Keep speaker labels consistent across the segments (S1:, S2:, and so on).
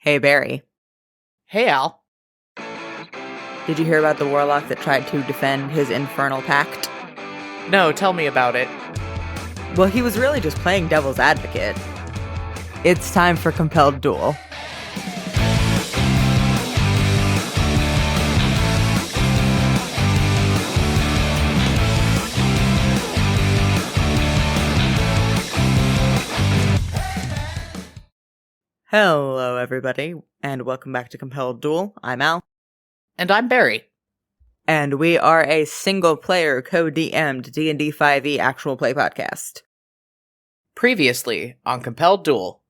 S1: Hey, Barry.
S2: Hey, Al.
S1: Did you hear about the warlock that tried to defend his infernal pact?
S2: No, tell me about it.
S1: Well, he was really just playing devil's advocate. It's time for Compelled Duel. Hello, everybody, and welcome back to Compelled Duel. I'm Al.
S2: And I'm Barry.
S1: And we are a single-player, co-DM'd D&D 5e actual play podcast.
S2: Previously on Compelled Duel.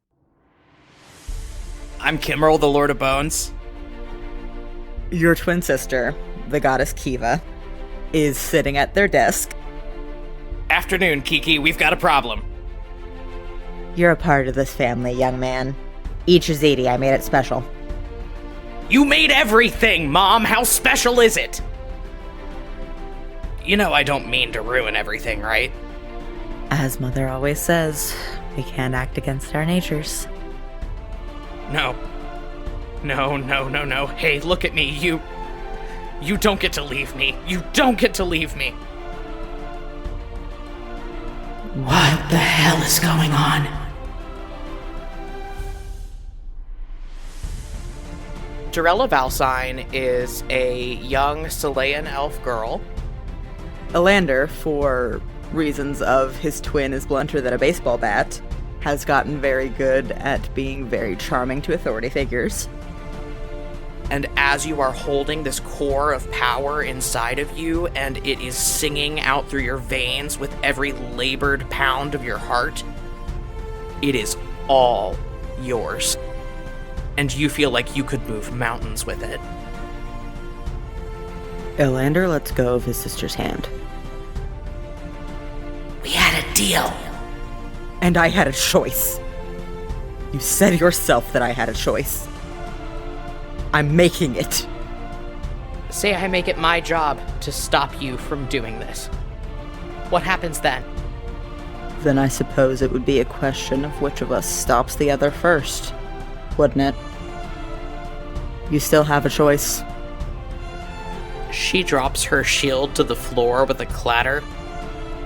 S2: I'm Kimmerl, the Lord of Bones.
S1: Your twin sister, the goddess Kiva, is sitting at their desk.
S2: Afternoon, Kiki, we've got a problem.
S1: You're a part of this family, young man. Each is 80, I made it special.
S2: You made everything, Mom! How special is it? You know I don't mean to ruin everything, right?
S1: As Mother always says, we can't act against our natures.
S2: No. Hey, look at me, you don't get to leave me. You don't get to leave me.
S3: What the hell is going on?
S2: Jarella Valcyne is a young Selayan elf girl.
S1: Elander, for reasons of his twin is blunter than a baseball bat, has gotten very good at being very charming to authority figures.
S2: And as you are holding this core of power inside of you, and it is singing out through your veins with every labored pound of your heart, it is all yours. And you feel like you could move mountains with it.
S1: Elander lets go of his sister's hand.
S3: We had a deal.
S1: And I had a choice. You said yourself that I had a choice. I'm making it.
S2: Say I make it my job to stop you from doing this. What happens then?
S1: Then I suppose it would be a question of which of us stops the other first, wouldn't it? You still have a choice.
S2: She drops her shield to the floor with a clatter,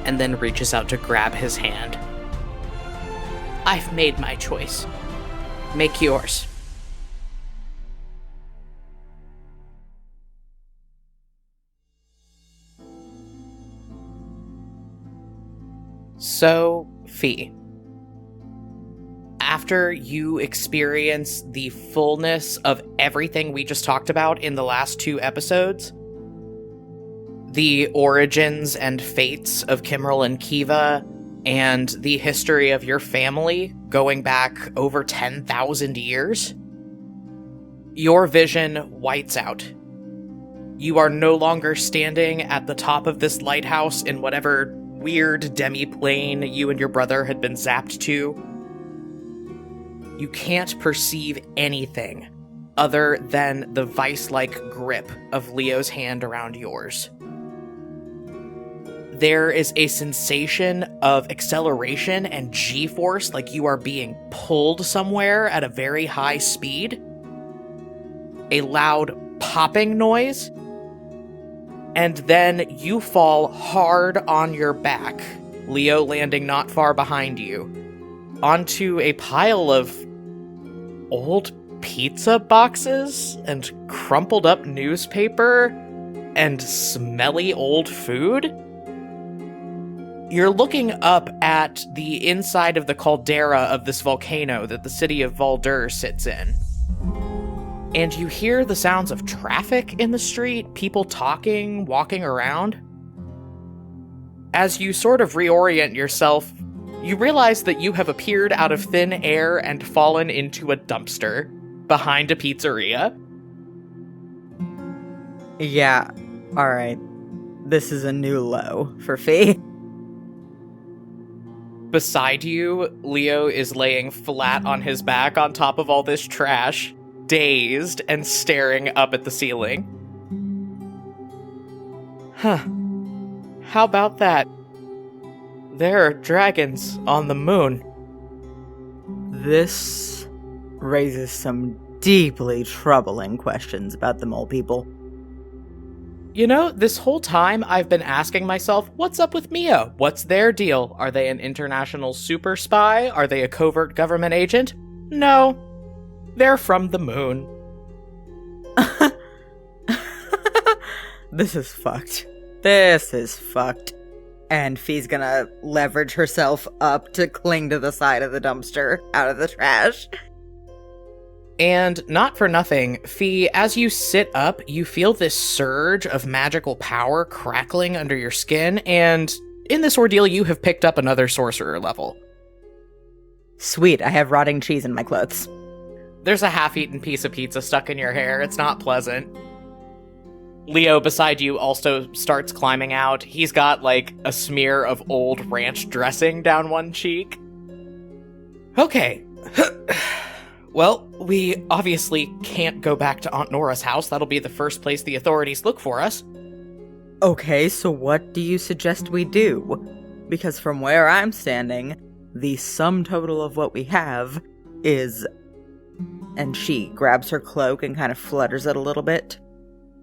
S2: and then reaches out to grab his hand. I've made my choice. Make yours. So, Fee. After you experience the fullness of everything we just talked about in the last 2 episodes, the origins and fates of Kimmerl and Kiva, and the history of your family going back over 10,000 years, your vision whites out. You are no longer standing at the top of this lighthouse in whatever weird demi-plane you and your brother had been zapped to. You can't perceive anything other than the vice-like grip of Leo's hand around yours. There is a sensation of acceleration and G-force, like you are being pulled somewhere at a very high speed. A loud popping noise, and then you fall hard on your back, Leo landing not far behind you, onto a pile of old pizza boxes and crumpled up newspaper and smelly old food. You're looking up at the inside of the caldera of this volcano that the city of Voldhur sits in. And you hear the sounds of traffic in the street, people talking, walking around. As you sort of reorient yourself, you realize that you have appeared out of thin air and fallen into a dumpster behind a pizzeria.
S1: Yeah, alright. This is a new low for Fee.
S2: Beside you, Leo is laying flat on his back on top of all this trash, dazed and staring up at the ceiling. Huh. How about that? There are dragons on the moon.
S1: This raises some deeply troubling questions about the mole people.
S2: You know, this whole time I've been asking myself, what's up with Mia? What's their deal? Are they an international super spy? Are they a covert government agent? No. They're from the moon.
S1: This is fucked. This is fucked. And Fee's gonna leverage herself up to cling to the side of the dumpster out of the trash.
S2: And not for nothing, Fee, as you sit up, you feel this surge of magical power crackling under your skin, and in this ordeal you have picked up another sorcerer level.
S1: Sweet, I have rotting cheese in my clothes.
S2: There's a half-eaten piece of pizza stuck in your hair. It's not pleasant. Leo beside you also starts climbing out. He's got, like, a smear of old ranch dressing down one cheek. Okay. Well, we obviously can't go back to Aunt Nora's house. That'll be the first place the authorities look for us.
S1: Okay, so what do you suggest we do? Because from where I'm standing, the sum total of what we have is... And she grabs her cloak and kind of flutters it a little bit.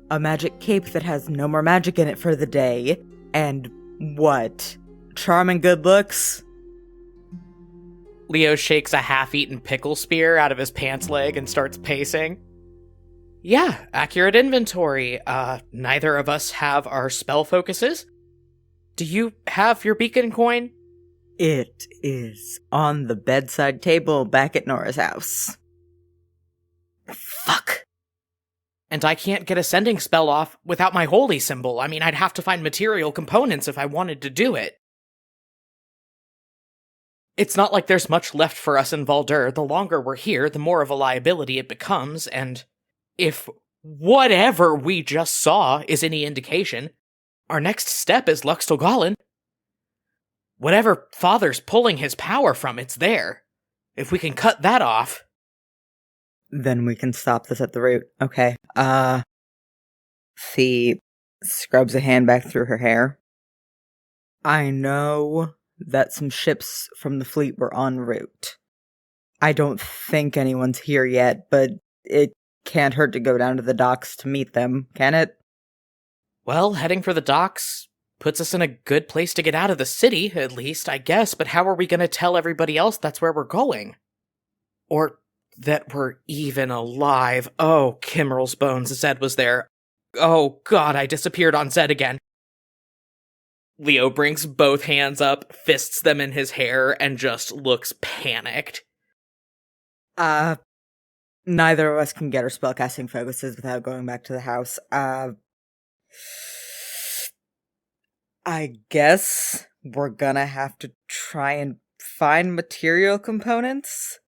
S1: A magic cape that has no more magic in it for the day. And what? Charming good looks?
S2: Leo shakes a half-eaten pickle spear out of his pants leg and starts pacing. Yeah, accurate inventory. Neither of us have our spell focuses. Do you have your beacon coin?
S1: It is on the bedside table back at Nora's house. Fuck.
S2: And I can't get a sending spell off without my holy symbol. I mean, I'd have to find material components if I wanted to do it. It's not like there's much left for us in Voldhur. The longer we're here, the more of a liability it becomes, and if whatever we just saw is any indication, our next step is Luxtolgallen. Whatever Father's pulling his power from, it's there. If we can cut that off...
S1: Then we can stop this at the root. Okay. Fee scrubs a hand back through her hair. I know that some ships from the fleet were en route. I don't think anyone's here yet, but it can't hurt to go down to the docks to meet them, can it?
S2: Well, heading for the docks puts us in a good place to get out of the city, at least, I guess, but how are we going to tell everybody else that's where we're going? Or that we're even alive. Oh, Kimmerl's bones, Zed was there. Oh god, I disappeared on Zed again. Leo brings both hands up, fists them in his hair, and just looks panicked.
S1: Neither of us can get our spellcasting focuses without going back to the house. I guess we're gonna have to try and find material components?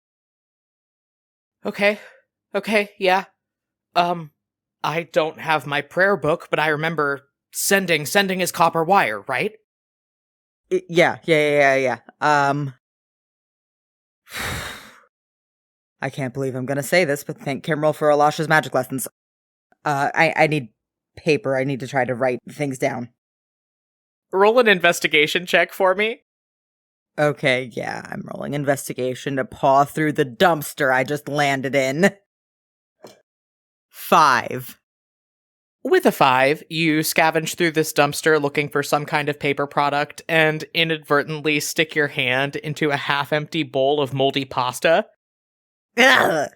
S2: Okay, yeah. I don't have my prayer book, but I remember sending is copper wire, right?
S1: Yeah. I can't believe I'm gonna say this, but thank Kimmerl for Alash's magic lessons. I need paper. I need to try to write things down.
S2: Roll an investigation check for me.
S1: Okay, yeah, I'm rolling investigation to paw through the dumpster I just landed in. 5.
S2: With a 5, you scavenge through this dumpster looking for some kind of paper product and inadvertently stick your hand into a half-empty bowl of moldy pasta.
S1: No,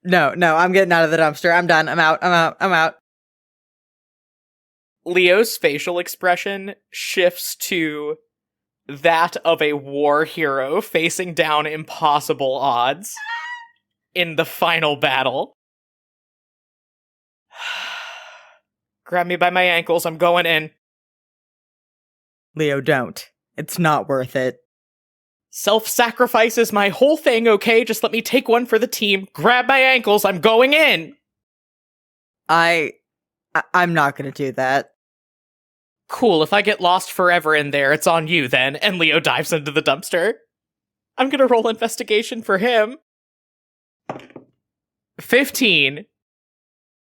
S1: I'm getting out of the dumpster. I'm done. I'm out.
S2: Leo's facial expression shifts to that of a war hero facing down impossible odds in the final battle. Grab me by my ankles, I'm going in.
S1: Leo, don't. It's not worth it.
S2: Self-sacrifice is my whole thing, okay? Just let me take one for the team. Grab my ankles, I'm going in!
S1: I'm not gonna do that.
S2: Cool, if I get lost forever in there, it's on you then. And Leo dives into the dumpster. I'm gonna roll investigation for him. 15.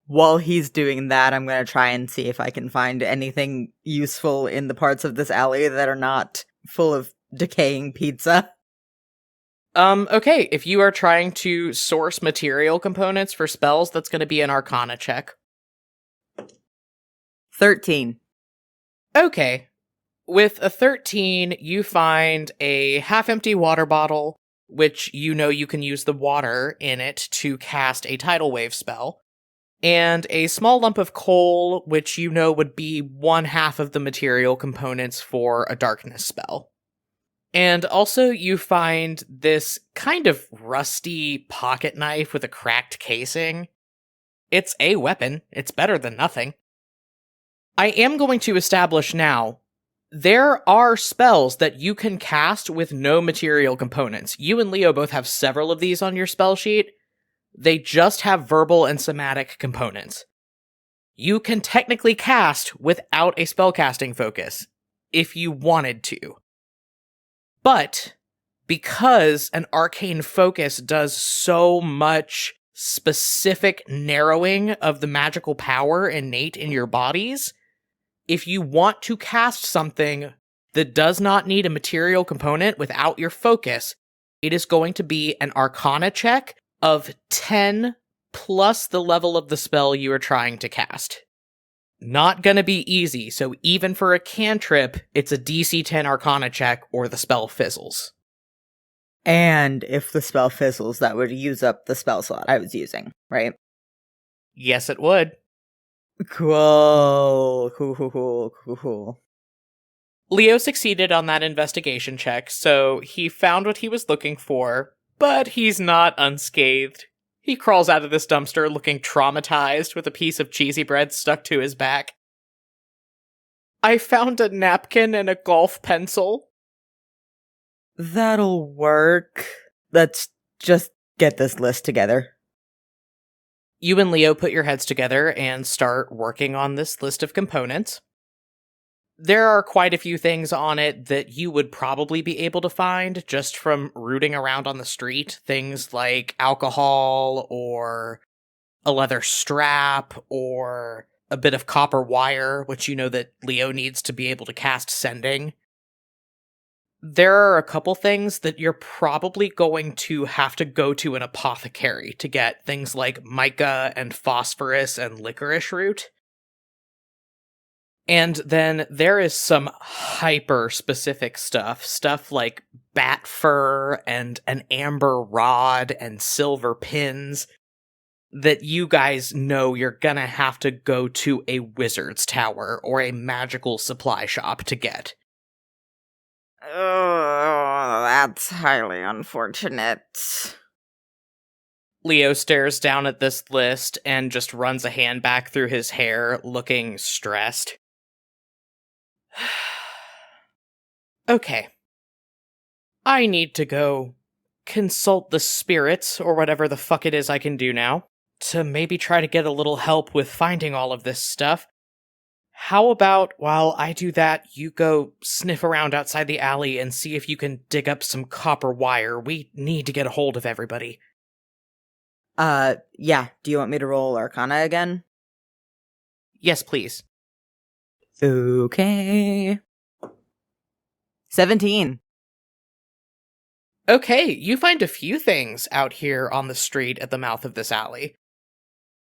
S1: While he's doing that, I'm gonna try and see if I can find anything useful in the parts of this alley that are not full of decaying pizza.
S2: Okay, if you are trying to source material components for spells, that's going to be an Arcana check.
S1: 13.
S2: Okay. With a 13, you find a half-empty water bottle, which you know you can use the water in it to cast a tidal wave spell, and a small lump of coal, which you know would be 1/2 of the material components for a darkness spell. And also you find this kind of rusty pocket knife with a cracked casing. It's a weapon. It's better than nothing. I am going to establish now, there are spells that you can cast with no material components. You and Leo both have several of these on your spell sheet. They just have verbal and somatic components. You can technically cast without a spellcasting focus, if you wanted to. But, because an arcane focus does so much specific narrowing of the magical power innate in your bodies, if you want to cast something that does not need a material component without your focus, it is going to be an Arcana check of 10 plus the level of the spell you are trying to cast. Not gonna be easy, so even for a cantrip, it's a DC 10 Arcana check or the spell fizzles.
S1: And if the spell fizzles, that would use up the spell slot I was using, right?
S2: Yes, it would.
S1: Cool. Cool.
S2: Leo succeeded on that investigation check, so he found what he was looking for, but he's not unscathed. He crawls out of this dumpster looking traumatized with a piece of cheesy bread stuck to his back. I found a napkin and a golf pencil.
S1: That'll work. Let's just get this list together.
S2: You and Leo put your heads together and start working on this list of components. There are quite a few things on it that you would probably be able to find just from rooting around on the street. Things like alcohol, or a leather strap, or a bit of copper wire, which you know that Leo needs to be able to cast sending. There are a couple things that you're probably going to have to go to an apothecary to get, things like mica and phosphorus and licorice root. And then there is some hyper-specific stuff like bat fur and an amber rod and silver pins that you guys know you're gonna have to go to a wizard's tower or a magical supply shop to get.
S1: Oh, that's highly unfortunate.
S2: Leo stares down at this list and just runs a hand back through his hair, looking stressed. Okay. I need to go consult the spirits, or whatever the fuck it is I can do now, to maybe try to get a little help with finding all of this stuff. How about, while I do that, you go sniff around outside the alley and see if you can dig up some copper wire. We need to get a hold of everybody.
S1: Yeah. Do you want me to roll Arcana again?
S2: Yes, please.
S1: Okay. 17.
S2: Okay, you find a few things out here on the street at the mouth of this alley.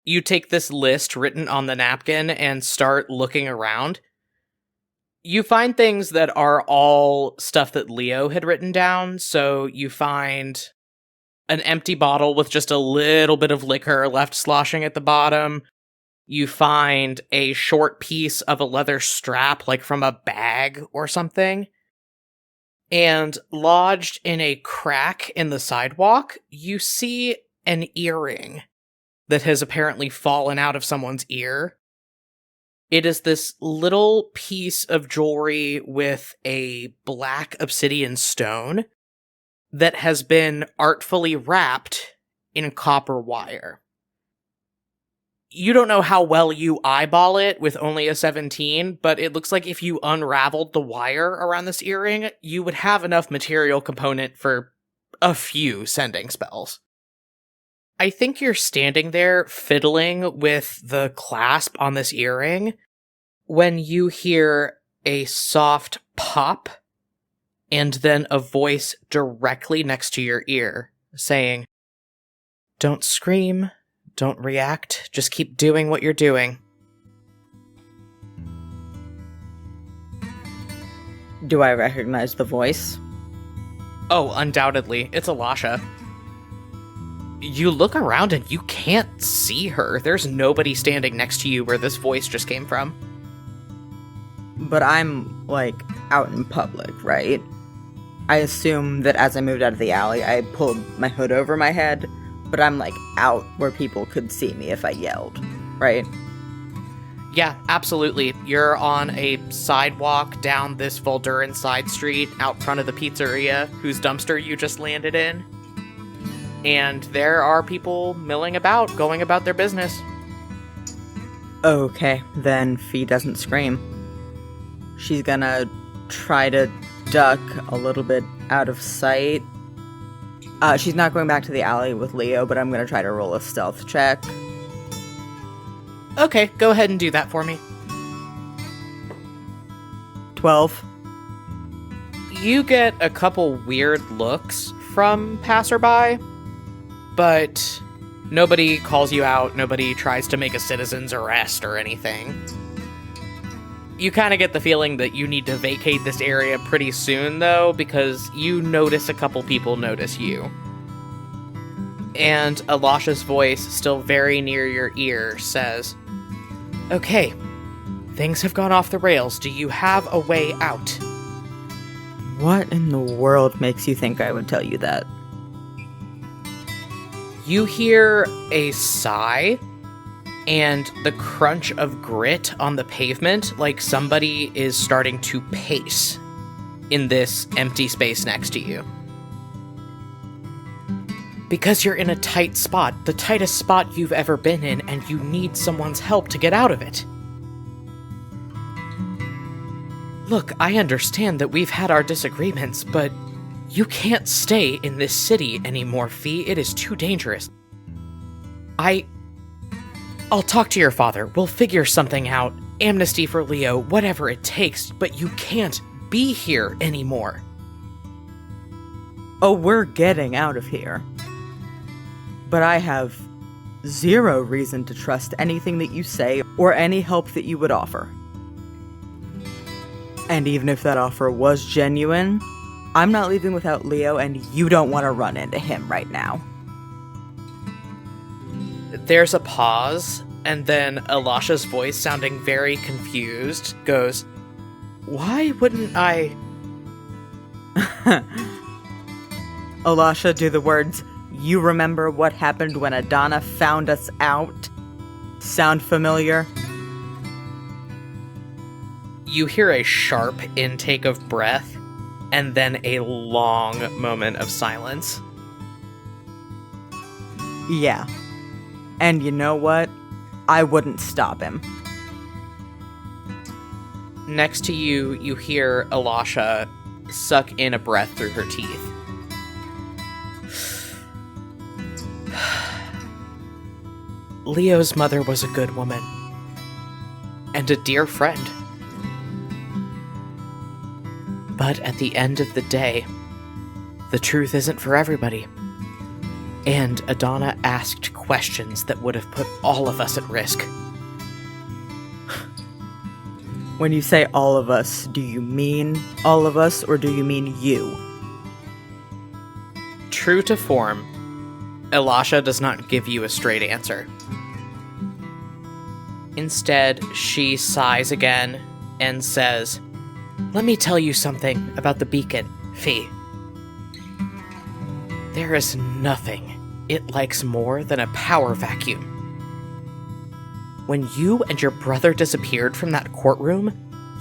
S2: You take this list written on the napkin and start looking around. You find things that are all stuff that Leo had written down, so you find an empty bottle with just a little bit of liquor left sloshing at the bottom. You find a short piece of a leather strap, like from a bag or something. And lodged in a crack in the sidewalk, you see an earring that has apparently fallen out of someone's ear. It is this little piece of jewelry with a black obsidian stone that has been artfully wrapped in copper wire. You don't know how well you eyeball it with only a 17, but it looks like if you unraveled the wire around this earring, you would have enough material component for a few sending spells. I think you're standing there fiddling with the clasp on this earring when you hear a soft pop And then a voice directly next to your ear saying, "Don't scream, don't react, just keep doing what you're doing."
S1: Do I recognize the voice?
S2: Oh, undoubtedly. It's Elisha. You look around and you can't see her. There's nobody standing next to you where this voice just came from.
S1: But I'm, like, out in public, right? I assume that as I moved out of the alley, I pulled my hood over my head, but I'm, like, out where people could see me if I yelled, right?
S2: Yeah, absolutely. You're on a sidewalk down this Voldhuran side street out front of the pizzeria whose dumpster you just landed in. And there are people milling about, going about their business.
S1: Okay, then Fee doesn't scream. She's gonna try to duck a little bit out of sight. She's not going back to the alley with Leo, but I'm gonna try to roll a stealth check.
S2: Okay, go ahead and do that for me.
S1: 12.
S2: You get a couple weird looks from passerby, but nobody calls you out, nobody tries to make a citizen's arrest or anything. You kind of get the feeling that you need to vacate this area pretty soon, though, because you notice a couple people notice you. And Elisha's voice, still very near your ear, says, "Okay, things have gone off the rails. Do you have a way out?"
S1: What in the world makes you think I would tell you that?
S2: You hear a sigh and the crunch of grit on the pavement, like somebody is starting to pace in this empty space next to you. Because you're in a tight spot, the tightest spot you've ever been in, and you need someone's help to get out of it. Look, I understand that we've had our disagreements, but you can't stay in this city anymore, Fee. It is too dangerous. I'll talk to your father. We'll figure something out. Amnesty for Leo, whatever it takes, but you can't be here anymore.
S1: Oh, we're getting out of here. But I have zero reason to trust anything that you say or any help that you would offer. And even if that offer was genuine, I'm not leaving without Leo, and you don't want to run into him right now.
S2: There's a pause, and then Elisha's voice, sounding very confused, goes, "Why wouldn't I?"
S1: Elisha, do the words, "You remember what happened when Adana found us out" sound familiar?
S2: You hear a sharp intake of breath, and then a long moment of silence.
S1: Yeah. And you know what? I wouldn't stop him.
S2: Next to you, you hear Elisha suck in a breath through her teeth. Leo's mother was a good woman. And a dear friend. But at the end of the day, the truth isn't for everybody. And Adana asked questions that would have put all of us at risk.
S1: When you say all of us, do you mean all of us, or do you mean you?
S2: True to form, Elisha does not give you a straight answer. Instead, she sighs again and says, "Let me tell you something about the beacon, Fee. There is nothing it likes more than a power vacuum. When you and your brother disappeared from that courtroom,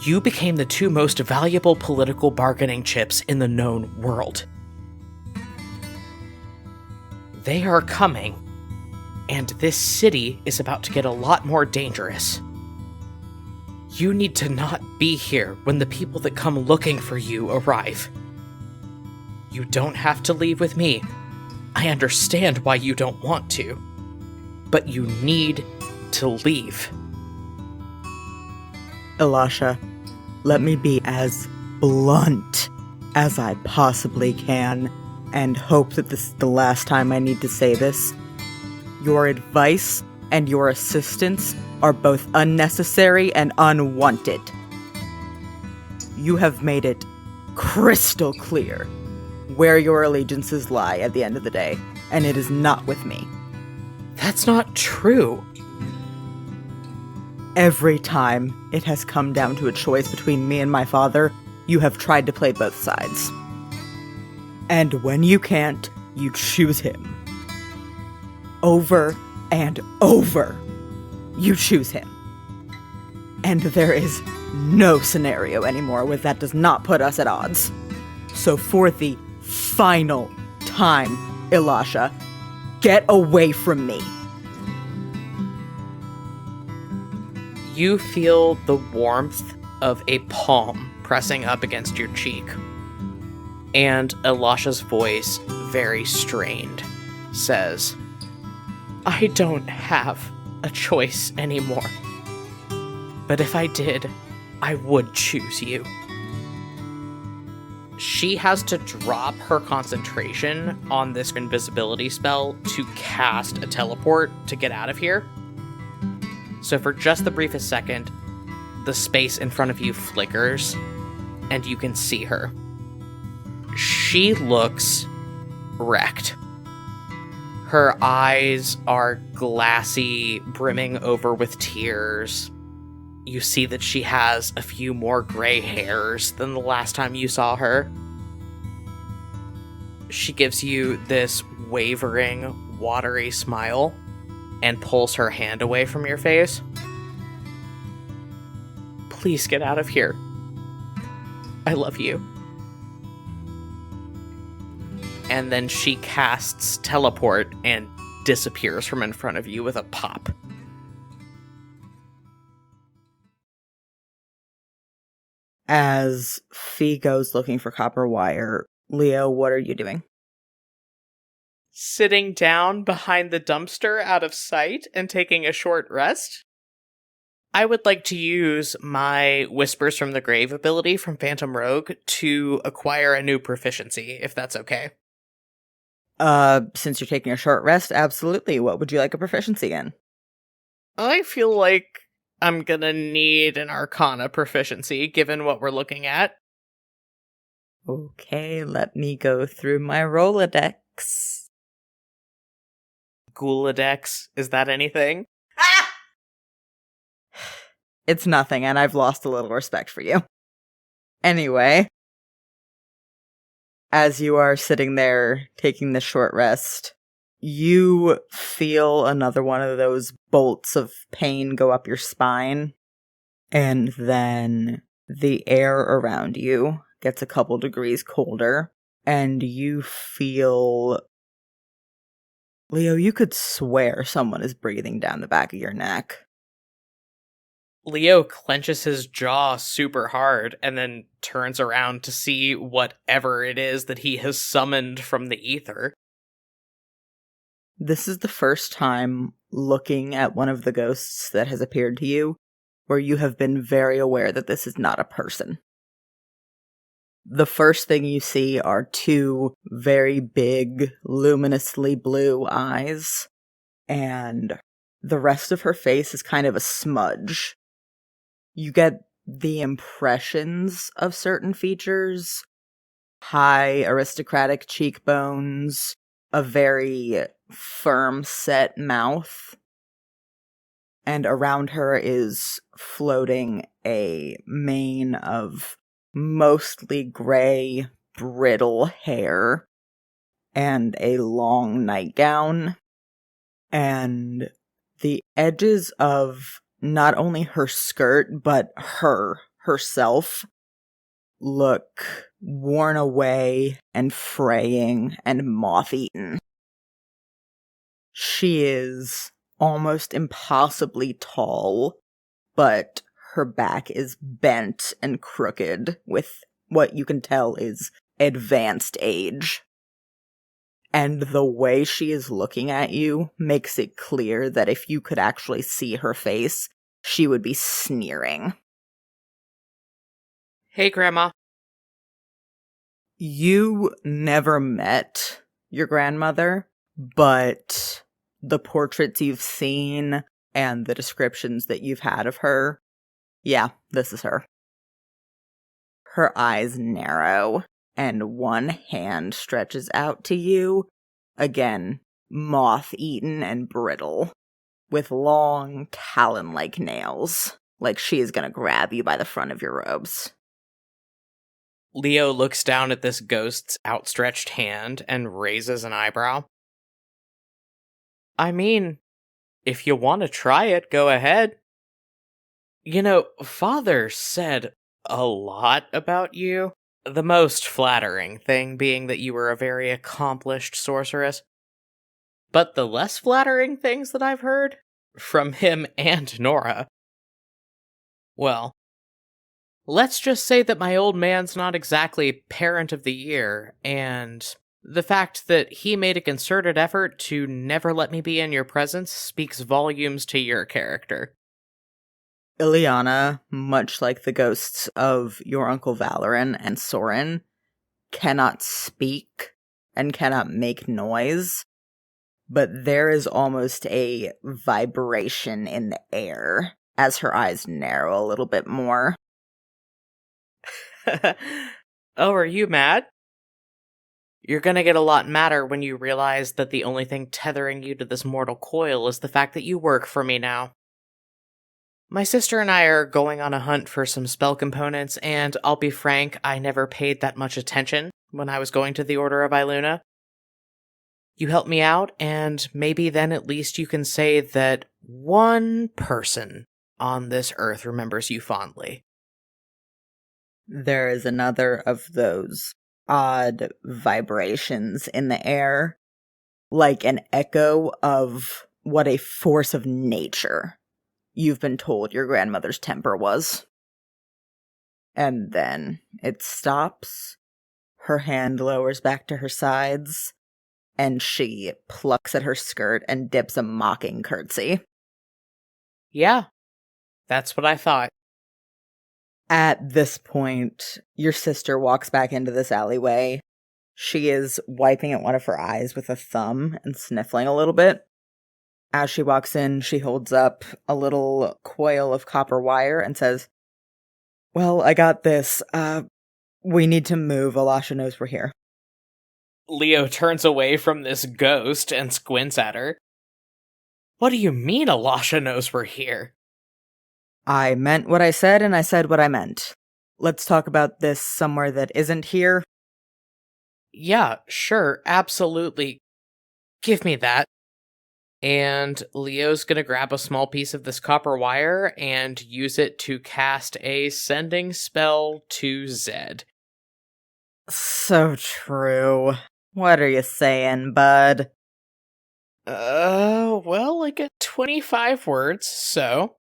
S2: you became the two most valuable political bargaining chips in the known world. They are coming, and this city is about to get a lot more dangerous. You need to not be here when the people that come looking for you arrive. You don't have to leave with me. I understand why you don't want to, but you need to leave."
S1: Elisha, let me be as blunt as I possibly can, and hope that this is the last time I need to say this. Your advice and your assistance are both unnecessary and unwanted. You have made it crystal clear where your allegiances lie at the end of the day, and it is not with me.
S2: That's not true.
S1: Every time it has come down to a choice between me and my father, you have tried to play both sides. And when you can't, you choose him. Over and over, you choose him. And there is no scenario anymore where that does not put us at odds. So for the final time, Elisha, get away from me.
S2: You feel the warmth of a palm pressing up against your cheek. And Elisha's voice, very strained, says, I don't have a choice anymore. But if I did, I would choose you. She has to drop her concentration on this invisibility spell to cast a teleport to get out of here. So for just the briefest second, the space in front of you flickers, and you can see her. She looks wrecked. Her eyes are glassy, brimming over with tears. You see that she has a few more gray hairs than the last time you saw her. She gives you this wavering, watery smile and pulls her hand away from your face. Please get out of here. I love you. And then she casts teleport and disappears from in front of you with a pop.
S1: As Fee goes looking for copper wire, Leo, what are you doing?
S2: Sitting down behind the dumpster out of sight and taking a short rest. I would like to use my Whispers from the Grave ability from Phantom Rogue to acquire a new proficiency, if that's okay.
S1: Since you're taking a short rest, absolutely. What would you like a proficiency in?
S2: I feel like I'm gonna need an Arcana proficiency, given what we're looking at.
S1: Okay, let me go through my Rolodex.
S2: Guladex, is that anything?
S1: It's nothing, and I've lost a little respect for you. Anyway, as you are sitting there taking this short rest, you feel another one of those bolts of pain go up your spine, and then the air around you gets a couple degrees colder, and you feel... Leo, you could swear someone is breathing down the back of your neck.
S2: Leo clenches his jaw super hard and then turns around to see whatever it is that he has summoned from the ether.
S1: This is the first time looking at one of the ghosts that has appeared to you where you have been very aware that this is not a person. The first thing you see are two very big, luminously blue eyes, and the rest of her face is kind of a smudge. You get the impressions of certain features: high aristocratic cheekbones, a very firm set mouth, and around her is floating a mane of mostly gray, brittle hair, and a long nightgown, and the edges of not only her skirt, but herself look worn away and fraying and moth-eaten. She is almost impossibly tall, but her back is bent and crooked with what you can tell is advanced age. And the way she is looking at you makes it clear that if you could actually see her face, she would be sneering.
S2: Hey, Grandma.
S1: You never met your grandmother, but the portraits you've seen and the descriptions that you've had of her, yeah, this is her. Her eyes narrow, and one hand stretches out to you, again, moth-eaten and brittle, with long, talon-like nails, like she is gonna grab you by the front of your robes.
S2: Leo looks down at this ghost's outstretched hand and raises an eyebrow. I mean, if you want to try it, go ahead. You know, Father said a lot about you. The most flattering thing being that you were a very accomplished sorceress. But the less flattering things that I've heard from him and Nora, well, let's just say that my old man's not exactly parent of the year, and the fact that he made a concerted effort to never let me be in your presence speaks volumes to your character.
S1: Ileana, much like the ghosts of your Uncle Valoran and Soren, cannot speak and cannot make noise, but there is almost a vibration in the air as her eyes narrow a little bit more.
S2: Oh, are you mad? You're gonna get a lot madder when you realize that the only thing tethering you to this mortal coil is the fact that you work for me now. My sister and I are going on a hunt for some spell components, and I'll be frank, I never paid that much attention when I was going to the Order of Iluna. You help me out, and maybe then at least you can say that one person on this earth remembers you fondly.
S1: There is another of those odd vibrations in the air, like an echo of what a force of nature you've been told your grandmother's temper was. And then it stops, her hand lowers back to her sides, and she plucks at her skirt and dips a mocking curtsy.
S2: Yeah, that's what I thought.
S1: At this point, your sister walks back into this alleyway. She is wiping at one of her eyes with a thumb and sniffling a little bit. As she walks in, she holds up a little coil of copper wire and says, "Well, I got this. We need to move. Alasha knows we're here."
S2: Leo turns away from this ghost and squints at her. What do you mean Alasha knows we're here?
S1: I meant what I said, and I said what I meant. Let's talk about this somewhere that isn't here.
S2: Yeah, sure, absolutely. Give me that. And Leo's gonna grab a small piece of this copper wire and use it to cast a sending spell to Zed.
S1: So true. What are you saying, bud?
S2: Well, I get 25 words, so...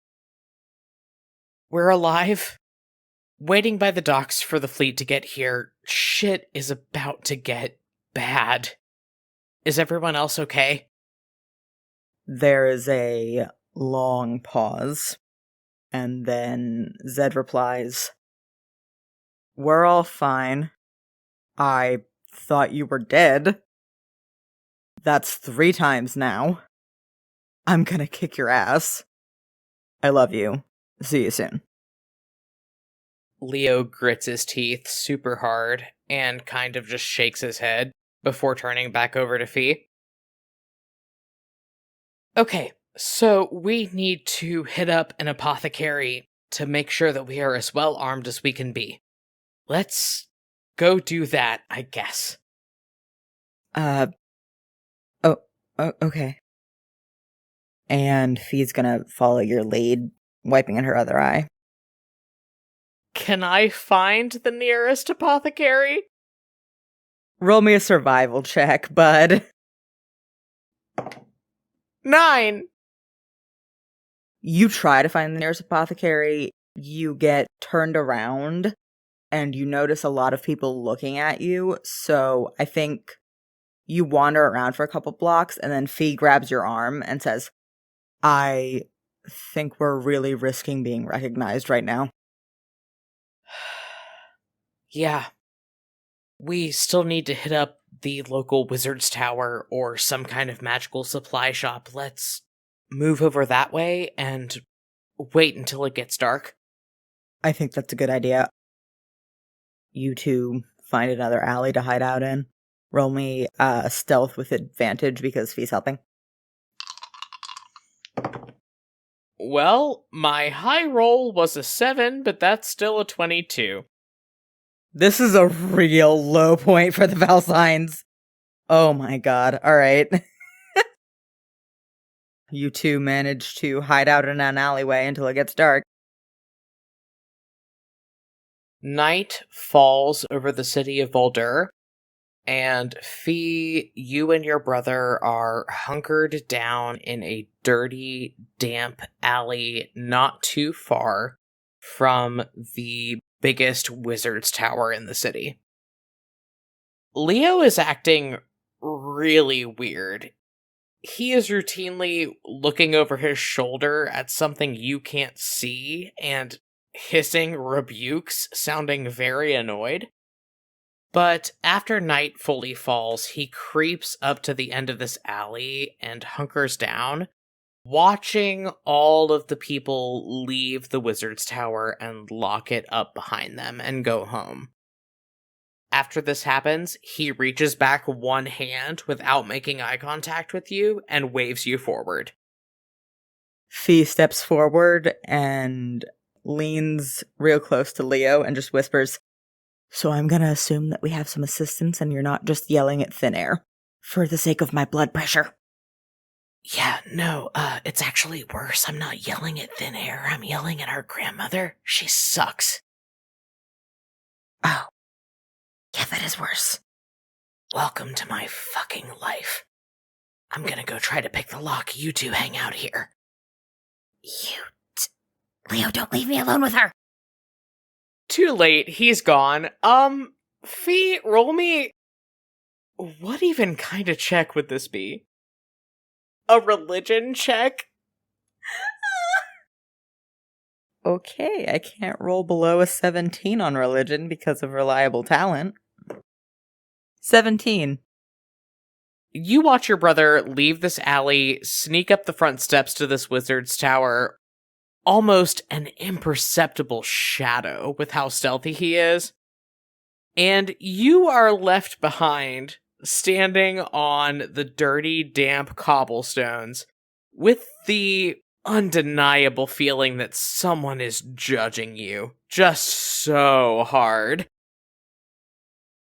S2: We're alive. Waiting by the docks for the fleet to get here. Shit is about to get bad. Is everyone else okay?
S1: There is a long pause, and then Zed replies, "We're all fine. I thought you were dead. That's 3 times now. I'm gonna kick your ass. I love you. See you soon."
S2: Leo grits his teeth super hard and kind of just shakes his head before turning back over to Fee. Okay, so we need to hit up an apothecary to make sure that we are as well armed as we can be. Let's go do that, I guess.
S1: Okay. And Fee's gonna follow your lead, wiping at her other eye.
S2: Can I find the nearest apothecary?
S1: Roll me a survival check, bud.
S2: 9!
S1: You try to find the nearest apothecary, you get turned around, and you notice a lot of people looking at you, so I think you wander around for a couple blocks, and then Fee grabs your arm and says, "I think we're really risking being recognized right now."
S2: Yeah. We still need to hit up the local wizard's tower or some kind of magical supply shop. Let's move over that way and wait until it gets dark.
S1: I think that's a good idea. You two find another alley to hide out in. Roll me stealth with advantage because Fee's helping.
S2: Well, my high roll was a 7, but that's still a 22.
S1: This is a real low point for the Valcynes. Oh my god. Alright. You two manage to hide out in an alleyway until it gets dark.
S2: Night falls over the city of Voldhur, and Fee, you and your brother are hunkered down in a dirty, damp alley not too far from the biggest wizard's tower in the city. Leo is acting really weird. He is routinely looking over his shoulder at something you can't see and hissing rebukes, sounding very annoyed. But after night fully falls, he creeps up to the end of this alley and hunkers down, watching all of the people leave the wizard's tower and lock it up behind them and go home. After this happens, he reaches back one hand without making eye contact with you and waves you forward.
S1: Fee steps forward and leans real close to Leo and just whispers, "So I'm gonna assume that we have some assistance and you're not just yelling at thin air. For the sake of my blood pressure."
S3: Yeah, no, it's actually worse. I'm not yelling at thin air. I'm yelling at our grandmother. She sucks.
S1: Oh. Yeah, that is worse.
S3: Welcome to my fucking life. I'm gonna go try to pick the lock. You two hang out here. Leo, don't leave me alone with her.
S2: Too late, he's gone. Fee, roll me... What even kind of check would this be? A religion check?
S1: Okay, I can't roll below a 17 on religion because of reliable talent. 17.
S2: You watch your brother leave this alley, sneak up the front steps to this wizard's tower, almost an imperceptible shadow with how stealthy he is, and you are left behind, standing on the dirty, damp cobblestones, with the undeniable feeling that someone is judging you, just so hard.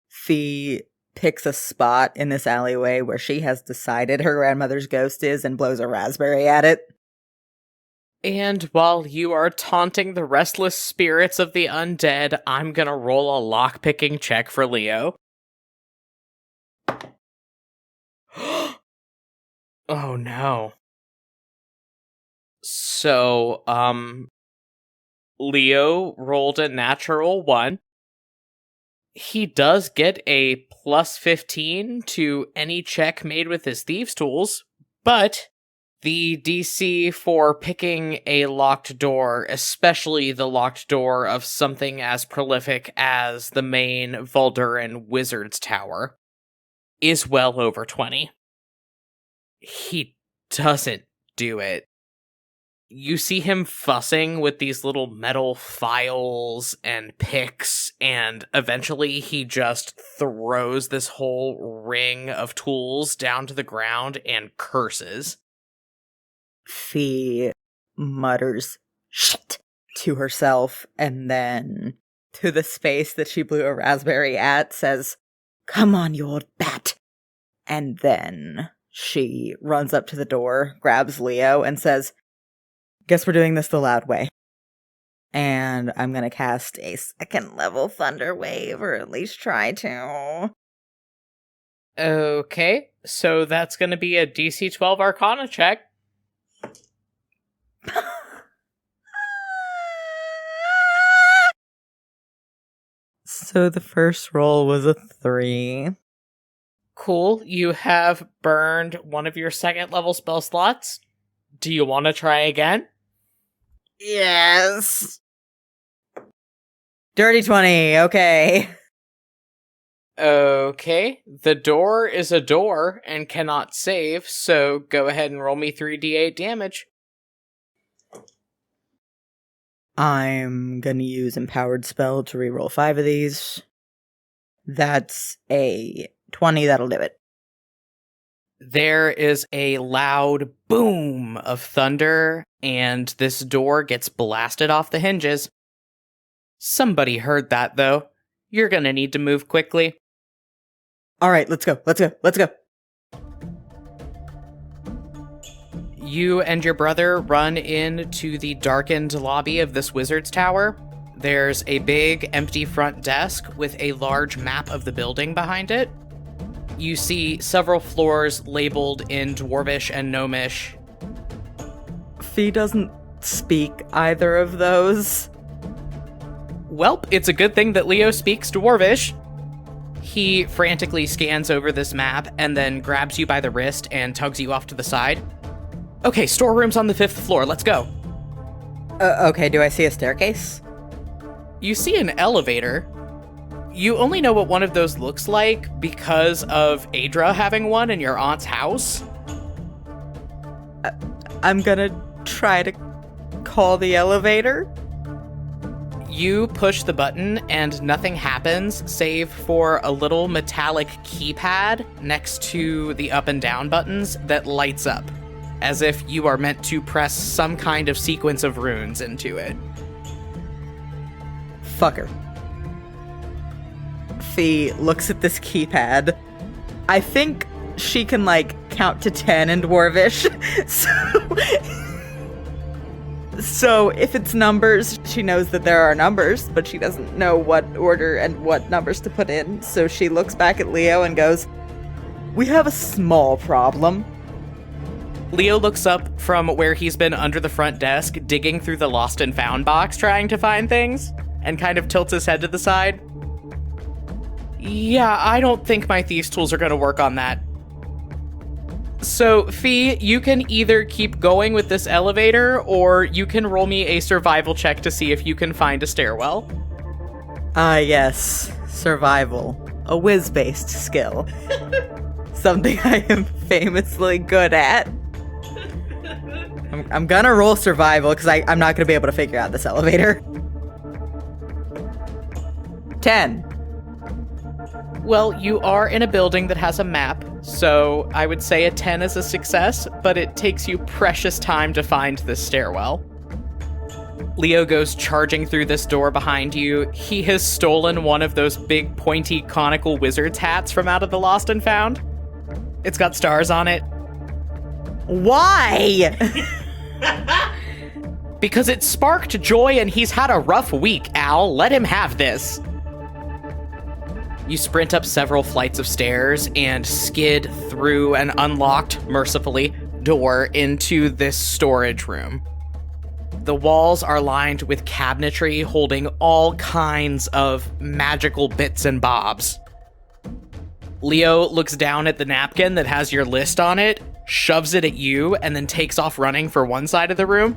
S1: Fee picks a spot in this alleyway where she has decided her grandmother's ghost is and blows a raspberry at it.
S2: And while you are taunting the restless spirits of the undead, I'm gonna roll a lockpicking check for Leo. Oh no. So, Leo rolled a natural 1. He does get a plus 15 to any check made with his thieves' tools, but the DC for picking a locked door, especially the locked door of something as prolific as the main Voldhuran Wizard's Tower, is well over 20. He doesn't do it. You see him fussing with these little metal files and picks, and eventually he just throws this whole ring of tools down to the ground and curses.
S1: Fee mutters "shit" to herself, and then to the space that she blew a raspberry at says, "Come on, you old bat." And then she runs up to the door, grabs Leo, and says, "Guess we're doing this the loud way." And I'm gonna cast a 2nd level Thunder Wave, or at least try to.
S2: Okay, so that's gonna be a DC 12 Arcana check.
S1: So the first roll was a 3.
S2: Cool, you have burned one of your 2nd level spell slots. Do you want to try again?
S1: Yes. Dirty 20, okay.
S2: Okay, the door is a door and cannot save, so go ahead and roll me 3d8 damage.
S1: I'm gonna use Empowered Spell to reroll 5 of these. That's a 20, that'll do it.
S2: There is a loud boom of thunder, and this door gets blasted off the hinges. Somebody heard that, though. You're gonna need to move quickly.
S1: Alright, let's go.
S2: You and your brother run into the darkened lobby of this wizard's tower. There's a big, empty front desk with a large map of the building behind it. You see several floors labeled in Dwarvish and Gnomish.
S1: Fee doesn't speak either of those.
S2: Welp, it's a good thing that Leo speaks Dwarvish. He frantically scans over this map and then grabs you by the wrist and tugs you off to the side. Okay, storeroom's on the 5th floor, let's go.
S1: Okay, do I see a staircase?
S2: You see an elevator. You only know what one of those looks like because of Adra having one in your aunt's house.
S1: I'm gonna try to call the elevator.
S2: You push the button and nothing happens save for a little metallic keypad next to the up and down buttons that lights up, as if you are meant to press some kind of sequence of runes into it.
S1: Fucker. Fee looks at this keypad. I think she can, count to 10 in Dwarvish. So if it's numbers, she knows that there are numbers, but she doesn't know what order and what numbers to put in. So she looks back at Leo and goes, "We have a small problem."
S2: Leo looks up from where he's been under the front desk, digging through the lost and found box, trying to find things, and kind of tilts his head to the side. Yeah, I don't think my thieves' tools are going to work on that. So, Fee, you can either keep going with this elevator, or you can roll me a survival check to see if you can find a stairwell.
S1: Yes. Survival. A whiz-based skill. Something I am famously good at. I'm gonna roll survival, because I'm not gonna be able to figure out this elevator. 10.
S2: Well, you are in a building that has a map, so I would say a 10 is a success, but it takes you precious time to find this stairwell. Leo goes charging through this door behind you. He has stolen one of those big, pointy, conical wizard's hats from out of the Lost and Found. It's got stars on it.
S1: Why?
S2: Because it sparked joy and he's had a rough week, Al. Let him have this. You sprint up several flights of stairs and skid through an unlocked, mercifully, door into this storage room. The walls are lined with cabinetry holding all kinds of magical bits and bobs. Leo looks down at the napkin that has your list on it, shoves it at you, and then takes off running for one side of the room.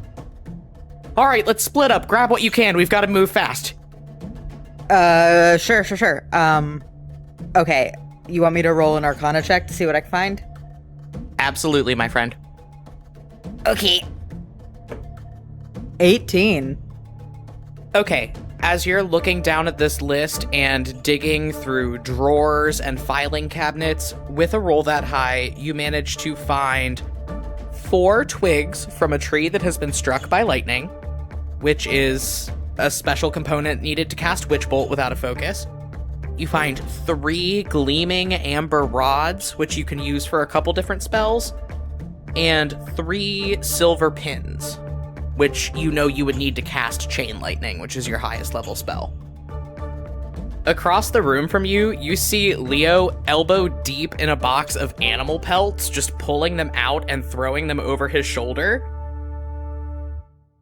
S2: All right, let's split up. Grab what you can. We've got to move fast.
S1: Sure. Okay. You want me to roll an Arcana check to see what I can find?
S2: Absolutely, my friend.
S3: Okay.
S1: 18.
S2: Okay, as you're looking down at this list and digging through drawers and filing cabinets, with a roll that high, you manage to find 4 twigs from a tree that has been struck by lightning, which is a special component needed to cast Witch Bolt without a focus. You find 3 gleaming amber rods, which you can use for a couple different spells, and 3 silver pins, which you know you would need to cast Chain Lightning, which is your highest level spell. Across the room from you, you see Leo elbow deep in a box of animal pelts, just pulling them out and throwing them over his shoulder.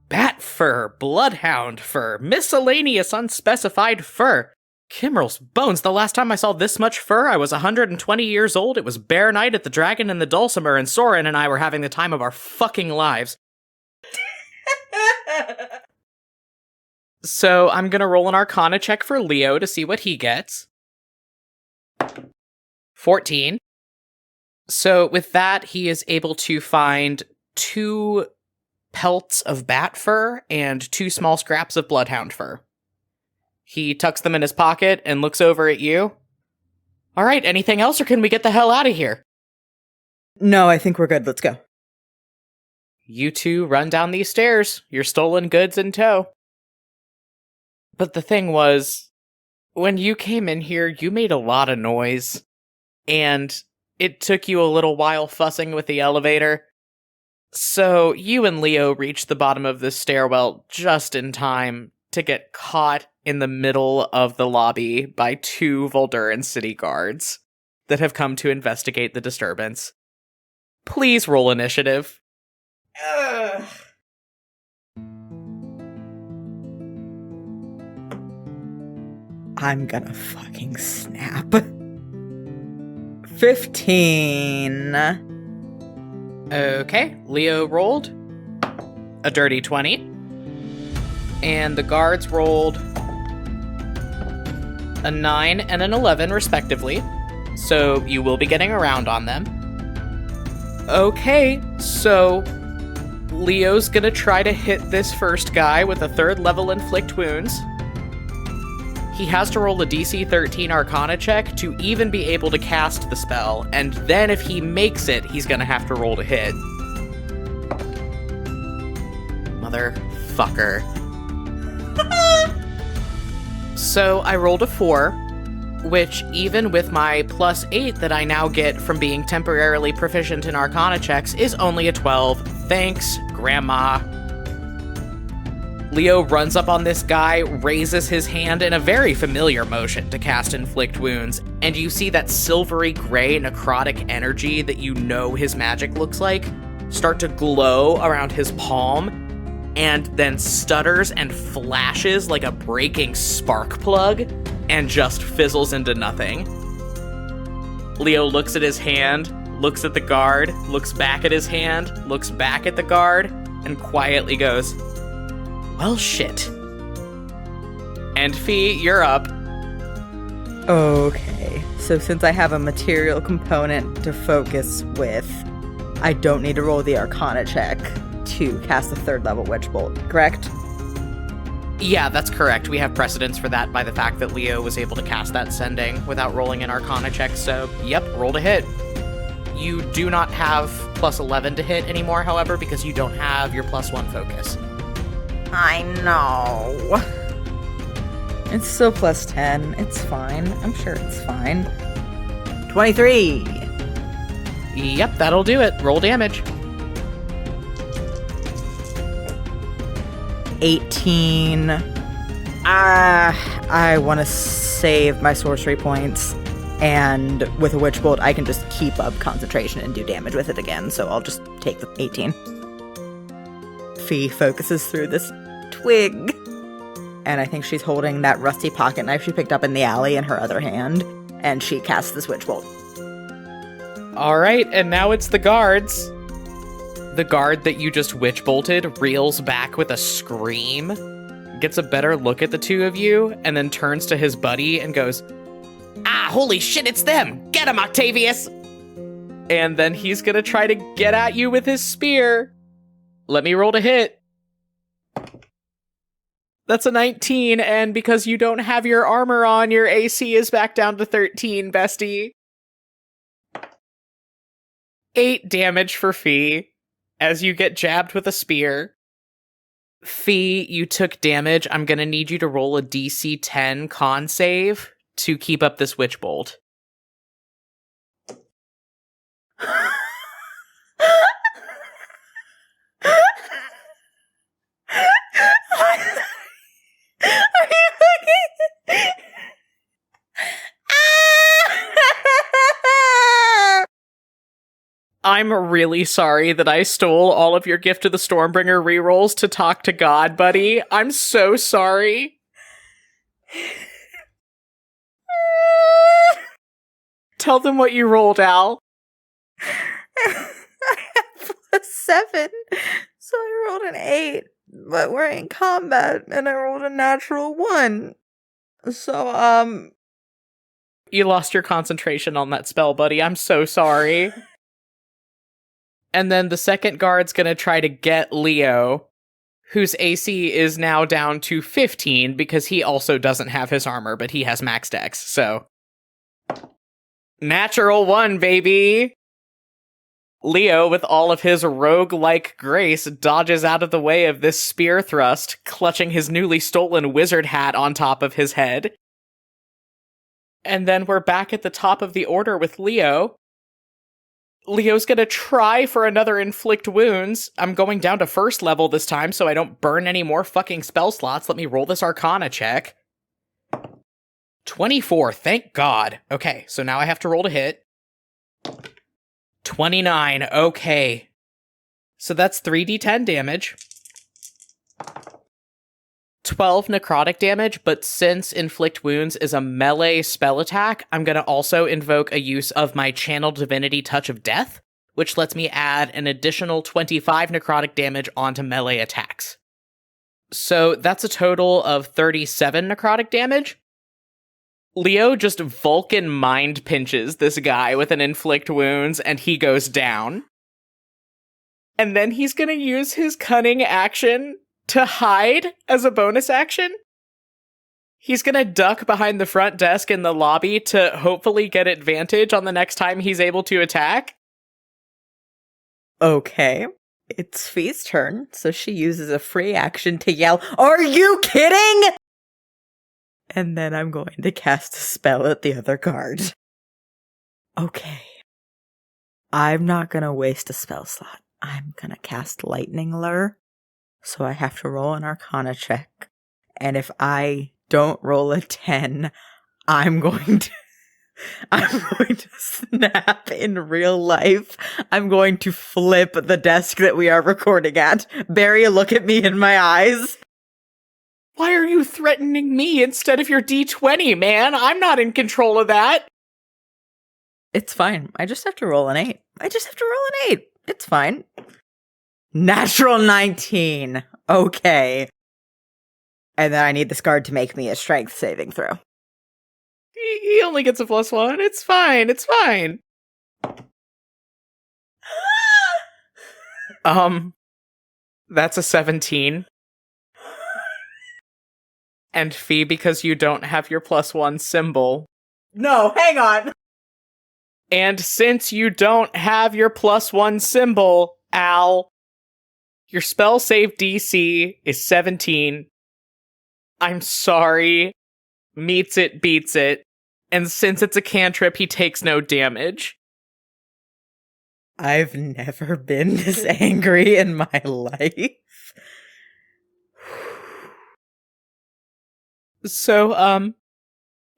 S2: Bat fur, bloodhound fur, miscellaneous unspecified fur. Kimmerl's bones, the last time I saw this much fur, I was 120 years old. It was Bear Night at the Dragon and the Dulcimer, and Soren and I were having the time of our fucking lives. So I'm gonna roll an Arcana check for Leo to see what he gets. 14. So with that, he is able to find 2 pelts of bat fur and 2 small scraps of bloodhound fur. He tucks them in his pocket and looks over at you. All right, anything else, or can we get the hell out of here?
S1: No, I think we're good. Let's go.
S2: You two run down these stairs, your stolen goods in tow. But the thing was, when you came in here, you made a lot of noise, and it took you a little while fussing with the elevator. So you and Leo reached the bottom of this stairwell just in time to get caught in the middle of the lobby by 2 Voldhuran city guards that have come to investigate the disturbance. Please roll initiative.
S1: Ugh. I'm gonna fucking snap. 15.
S2: Okay, Leo rolled a dirty 20. And the guards rolled a 9 and an 11, respectively. So you will be getting around on them. Okay, so Leo's gonna try to hit this first guy with a 3rd level inflict wounds. He has to roll a DC 13 Arcana check to even be able to cast the spell, and then if he makes it, he's gonna have to roll to hit. Motherfucker. So I rolled a 4, which even with my +8 that I now get from being temporarily proficient in Arcana checks is only a 12. Thanks, Grandma. Leo runs up on this guy, raises his hand in a very familiar motion to cast Inflict Wounds, and you see that silvery gray necrotic energy that you know his magic looks like start to glow around his palm, and then stutters and flashes like a breaking spark plug, and just fizzles into nothing. Leo looks at his hand, looks at the guard, looks back at his hand, looks back at the guard, and quietly goes, "Well, shit." And Fee, you're up.
S1: Okay, so since I have a material component to focus with, I don't need to roll the Arcana check to cast a 3rd level Witch Bolt, correct?
S2: Yeah, that's correct. We have precedence for that by the fact that Leo was able to cast that sending without rolling an Arcana check, so yep, roll to hit. You do not have +11 to hit anymore, however, because you don't have your +1 focus.
S1: I know. It's still +10. It's fine. I'm sure it's fine. 23.
S2: Yep, that'll do it. Roll damage.
S1: 18. I want to save my sorcery points, and with a Witch Bolt, I can just keep up concentration and do damage with it again, so I'll just take the 18. Fee focuses through this twig, and I think she's holding that rusty pocket knife she picked up in the alley in her other hand, and she casts this Witch Bolt.
S2: All right, and now it's the guards. The guard that you just witch bolted reels back with a scream, gets a better look at the two of you, and then turns to his buddy and goes, "Ah, holy shit, it's them! Get him, Octavius!" And then he's gonna try to get at you with his spear. Let me roll to hit. That's a 19, and because you don't have your armor on, your AC is back down to 13, bestie. 8 damage for Fee as you get jabbed with a spear. Fee, you took damage. I'm gonna need you to roll a DC 10 con save to keep up this witch bolt.
S1: Are you fucking...
S2: I'm really sorry that I stole all of your Gift of the Stormbringer rerolls to talk to God, buddy. I'm so sorry. Tell them what you rolled, Al.
S1: I have +7, so I rolled an 8, but we're in combat, and I rolled a natural 1. So,
S2: You lost your concentration on that spell, buddy. I'm so sorry. And then the second guard's gonna try to get Leo, whose AC is now down to 15 because he also doesn't have his armor, but he has max dex, so. Natural 1, baby! Leo, with all of his rogue-like grace, dodges out of the way of this spear thrust, clutching his newly stolen wizard hat on top of his head. And then we're back at the top of the order with Leo. Leo's gonna try for another inflict wounds. I'm going down to first level this time so I don't burn any more fucking spell slots. Let me roll this arcana check. 24, thank God. Okay, so now I have to roll to hit. 29, okay. So that's 3d10 damage. 12 necrotic damage, but since Inflict Wounds is a melee spell attack, I'm going to also invoke a use of my Channel Divinity Touch of Death, which lets me add an additional 25 necrotic damage onto melee attacks. So that's a total of 37 necrotic damage. Leo just Vulcan mind pinches this guy with an Inflict Wounds, and he goes down. And then he's going to use his cunning action to hide as a bonus action. He's gonna duck behind the front desk in the lobby to hopefully get advantage on the next time he's able to attack.
S1: Okay. It's Fee's turn, so she uses a free action to yell, "Are you kidding?" And then I'm going to cast a spell at the other guard. Okay. I'm not gonna waste a spell slot. I'm gonna cast Lightning Lure. So I have to roll an Arcana check. And if I don't roll a 10, I'm going to snap in real life. I'm going to flip the desk that we are recording at. Barry, look at me in my eyes.
S2: Why are you threatening me instead of your D20, man? I'm not in control of that.
S1: It's fine. I just have to roll an 8. It's fine. Natural 19. Okay. And then I need this guard to make me a strength saving throw.
S2: He only gets a +1. It's fine. That's a 17. And Fee, because you don't have your +1 symbol.
S1: No, hang on.
S2: And since you don't have your +1 symbol, Al, your spell save DC is 17. I'm sorry. Meets it, beats it. And since it's a cantrip, he takes no damage.
S1: I've never been this angry in my life.
S2: So,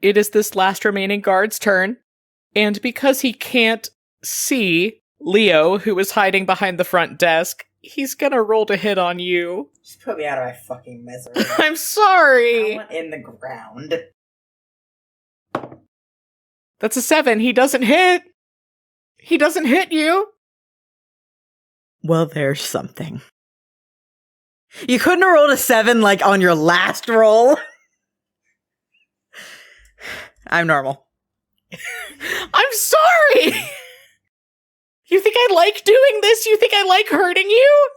S2: it is this last remaining guard's turn. And because he can't see Leo, who is hiding behind the front desk, he's gonna roll to hit on you.
S1: Just put me out of my fucking misery.
S2: I'm sorry!
S1: I went in the ground.
S2: That's a 7. He doesn't hit! He doesn't hit you!
S1: Well, there's something. You couldn't have rolled a 7, like, on your last roll? I'm normal.
S2: I'm sorry! You think I like doing this? You think I like hurting you?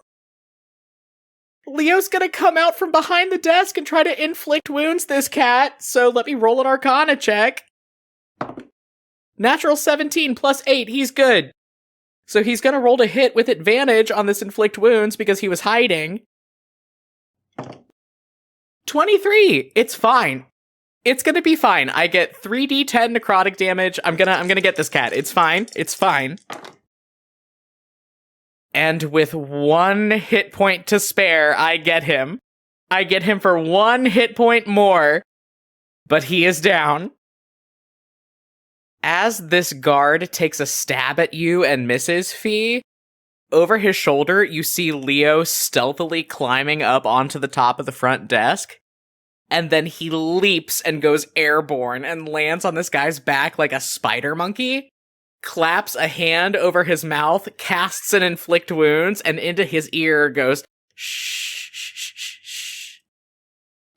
S2: Leo's gonna come out from behind the desk and try to inflict wounds this cat, so let me roll an Arcana check. Natural 17 +8, he's good. So he's gonna roll to hit with advantage on this inflict wounds because he was hiding. 23, it's fine. It's gonna be fine. I get 3d10 necrotic damage. I'm gonna get this cat. It's fine. And with 1 hit point to spare, I get him. I get him for 1 hit point more, but he is down. As this guard takes a stab at you and misses, Fee, over his shoulder, you see Leo stealthily climbing up onto the top of the front desk. And then he leaps and goes airborne and lands on this guy's back like a spider monkey, claps a hand over his mouth, casts an inflict wounds, and into his ear goes, "Shh, shh, shh, shh, shh.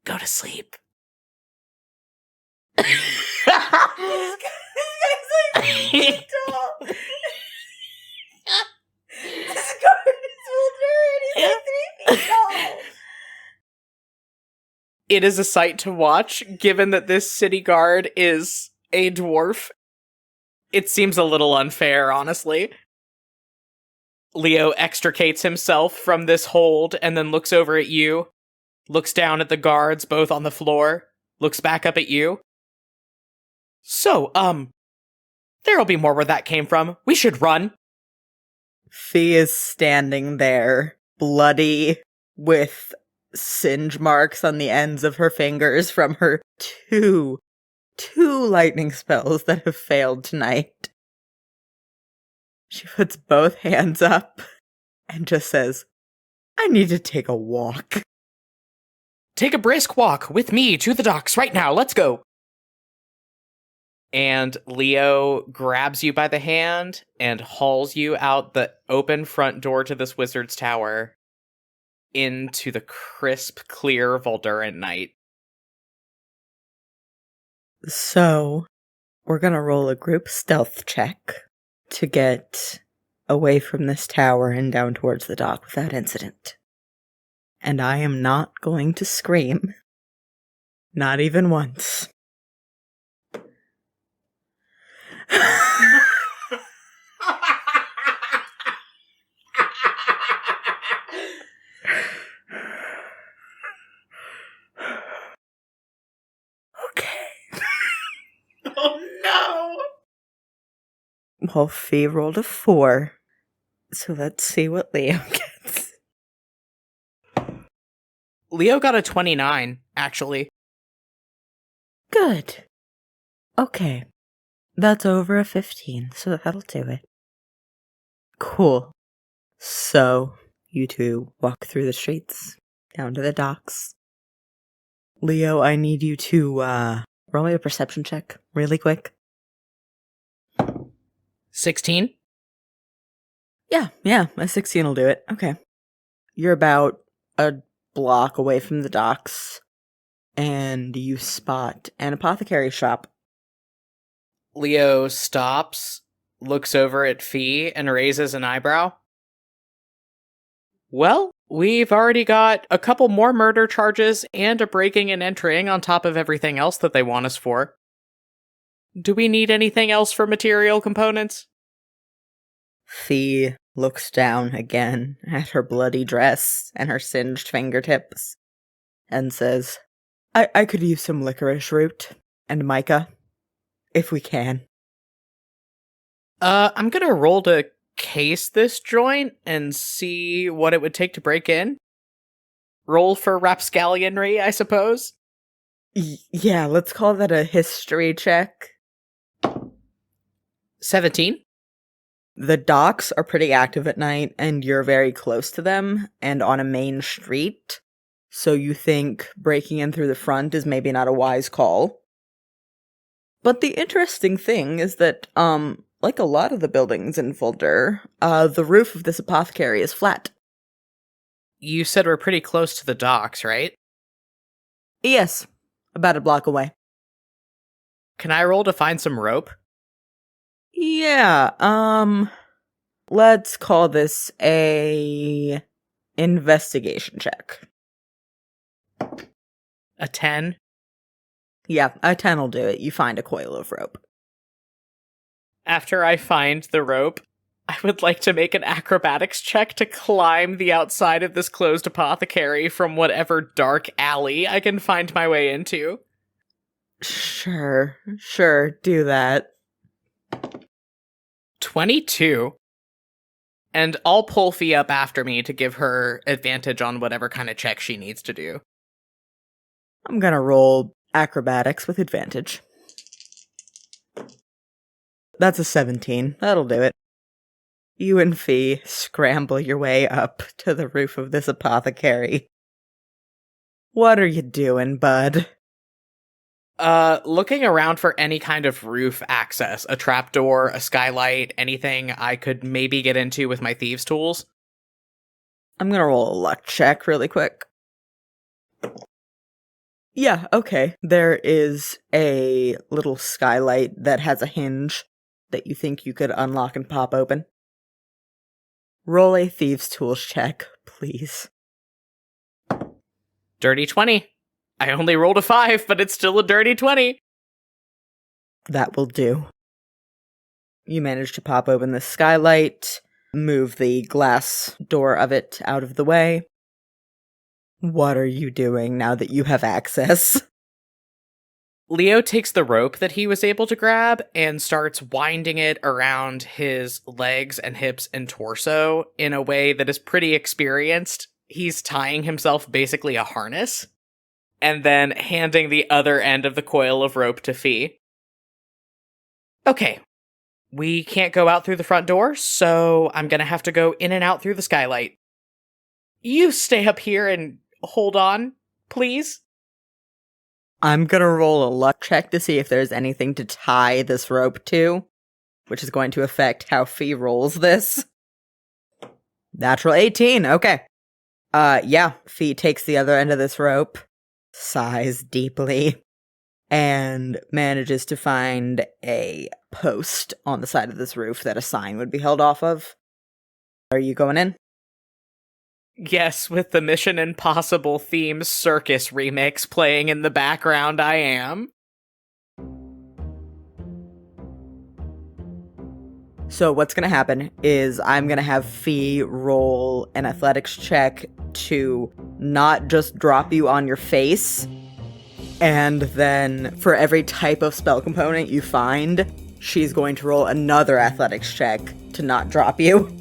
S2: Go to sleep."
S1: This guy's like 3 feet tall. This guard is Voldhur and he's like 3 feet tall.
S2: It is a sight to watch, given that this city guard is a dwarf. It seems a little unfair, honestly. Leo extricates himself from this hold and then looks over at you, looks down at the guards, both on the floor, looks back up at you. So, there'll be more where that came from. We should run.
S1: Fee is standing there, bloody, with singe marks on the ends of her fingers from her two lightning spells that have failed tonight. She puts both hands up and just says, I need to take a walk.
S2: Take a brisk walk with me to the docks right now. Let's go. And Leo grabs you by the hand and hauls you out the open front door to this wizard's tower into the crisp, clear Voldhuran night.
S1: So, we're gonna roll a group stealth check to get away from this tower and down towards the dock without incident. And I am not going to scream. Not even once. Well, Fee rolled a 4, so let's see what Leo gets.
S2: Leo got a 29, actually.
S1: Good. Okay. That's over a 15, so that'll do it. Cool. So, you two walk through the streets, down to the docks. Leo, I need you to, roll me a perception check, really quick.
S2: 16?
S1: Yeah, a 16 will do it. Okay. You're about a block away from the docks, and you spot an apothecary shop.
S2: Leo stops, looks over at Fee, and raises an eyebrow. Well, we've already got a couple more murder charges and a breaking and entering on top of everything else that they want us for. Do we need anything else for material components?
S1: Fee looks down again at her bloody dress and her singed fingertips and says, I could use some licorice root and mica, if we can.
S2: I'm gonna roll to case this joint and see what it would take to break in. Roll for rapscallionry, I suppose.
S1: Yeah, let's call that a history check.
S2: 17.
S1: The docks are pretty active at night, and you're very close to them, and on a main street, so you think breaking in through the front is maybe not a wise call. But the interesting thing is that, like a lot of the buildings in Voldhur, the roof of this apothecary is flat.
S2: You said we're pretty close to the docks, right?
S1: Yes, about a block away.
S2: Can I roll to find some rope?
S1: Yeah, let's call this a investigation check.
S2: A 10?
S1: Yeah, a 10 will do it. You find a coil of rope.
S2: After I find the rope, I would like to make an acrobatics check to climb the outside of this closed apothecary from whatever dark alley I can find my way into.
S1: Sure, do that.
S2: 22. And I'll pull Fee up after me to give her advantage on whatever kind of check she needs to do.
S1: I'm gonna roll acrobatics with advantage. That's a 17. That'll do it. You and Fee scramble your way up to the roof of this apothecary. What are you doing, bud?
S2: Looking around for any kind of roof access, a trapdoor, a skylight, anything I could maybe get into with my thieves' tools.
S1: I'm gonna roll a luck check really quick. Yeah, okay. There is a little skylight that has a hinge that you think you could unlock and pop open. Roll a Thieves' Tools check, please.
S2: Dirty 20. I only rolled a 5, but it's still a dirty 20.
S1: That will do. You manage to pop open the skylight, move the glass door of it out of the way. What are you doing now that you have access?
S2: Leo takes the rope that he was able to grab and starts winding it around his legs and hips and torso in a way that is pretty experienced. He's tying himself basically a harness and then handing the other end of the coil of rope to Fee. Okay, we can't go out through the front door, so I'm gonna have to go in and out through the skylight. You stay up here and hold on, please.
S1: I'm gonna roll a luck check to see if there's anything to tie this rope to, which is going to affect how Fee rolls this. Natural 18, okay. Yeah, Fee takes the other end of this rope, sighs deeply, and manages to find a post on the side of this roof that a sign would be held off of. Are you going in?
S2: Yes, with the Mission Impossible theme circus remix playing in the background, I am.
S1: So what's going to happen is I'm going to have Fee roll an athletics check to not just drop you on your face, and then for every type of spell component you find, she's going to roll another athletics check to not drop you.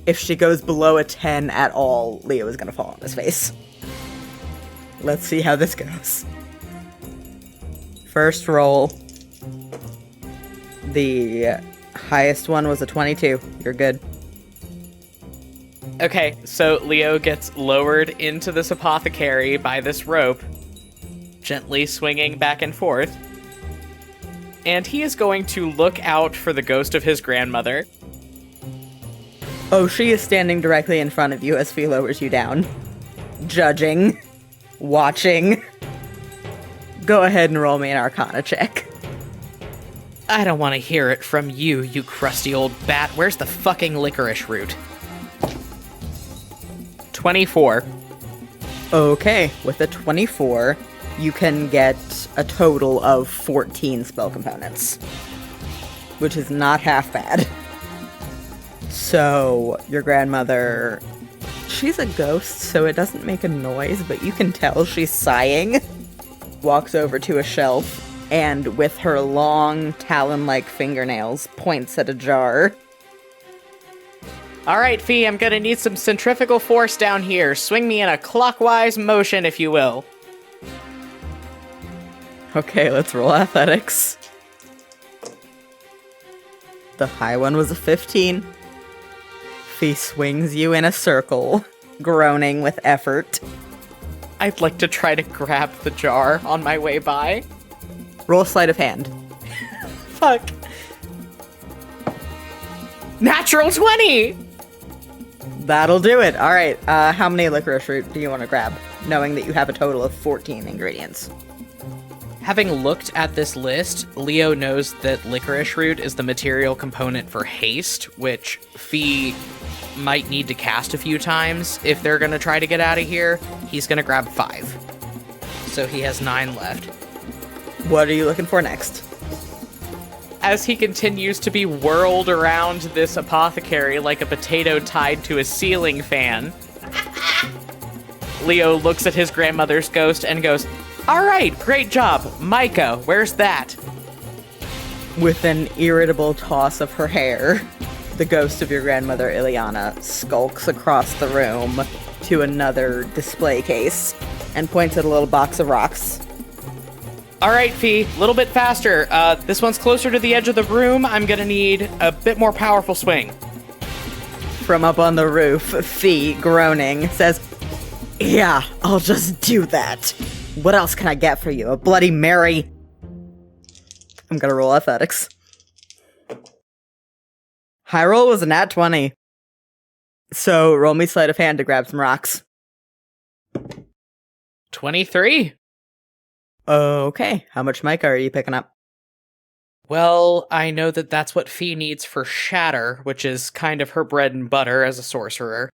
S1: If she goes below a 10 at all, Leo is going to fall on his face. Let's see how this goes. First roll. The highest one was a 22. You're good.
S2: Okay, so Leo gets lowered into this apothecary by this rope, gently swinging back and forth. And he is going to look out for the ghost of his grandmother.
S1: Oh, she is standing directly in front of you as Fee lowers you down. Judging. Watching. Go ahead and roll me an Arcana check.
S2: I don't want to hear it from you, you crusty old bat. Where's the fucking licorice root? 24.
S1: Okay, with a 24, you can get a total of 14 spell components. Which is not half bad. So, your grandmother, she's a ghost, so it doesn't make a noise, but you can tell she's sighing. Walks over to a shelf, and with her long, talon-like fingernails, points at a jar.
S2: Alright, Fee, I'm gonna need some centrifugal force down here. Swing me in a clockwise motion, if you will.
S1: Okay, let's roll athletics. The high one was a 15. Fee swings you in a circle, groaning with effort.
S2: I'd like to try to grab the jar on my way by.
S1: Roll sleight of hand.
S2: Fuck. Natural 20!
S1: That'll do it. All right, how many licorice root do you want to grab, knowing that you have a total of 14 ingredients?
S2: Having looked at this list, Leo knows that licorice root is the material component for haste, which Fee might need to cast a few times if they're going to try to get out of here. He's going to grab 5. So he has 9 left.
S1: What are you looking for next?
S2: As he continues to be whirled around this apothecary like a potato tied to a ceiling fan, Leo looks at his grandmother's ghost and goes, "All right, great job. Micah, where's that?"
S1: With an irritable toss of her hair, the ghost of your grandmother, Ileana, skulks across the room to another display case and points at a little box of rocks.
S2: All right, Fee, a little bit faster. This one's closer to the edge of the room. I'm gonna need a bit more powerful swing.
S1: From up on the roof, Fee, groaning, says, "Yeah, I'll just do that. What else can I get for you? A Bloody Mary?" I'm gonna roll athletics. High roll was a nat 20. So roll me sleight of hand to grab some rocks.
S2: 23.
S1: Okay, how much mica are you picking up?
S2: Well, I know that that's what Fee needs for Shatter, which is kind of her bread and butter as a sorcerer.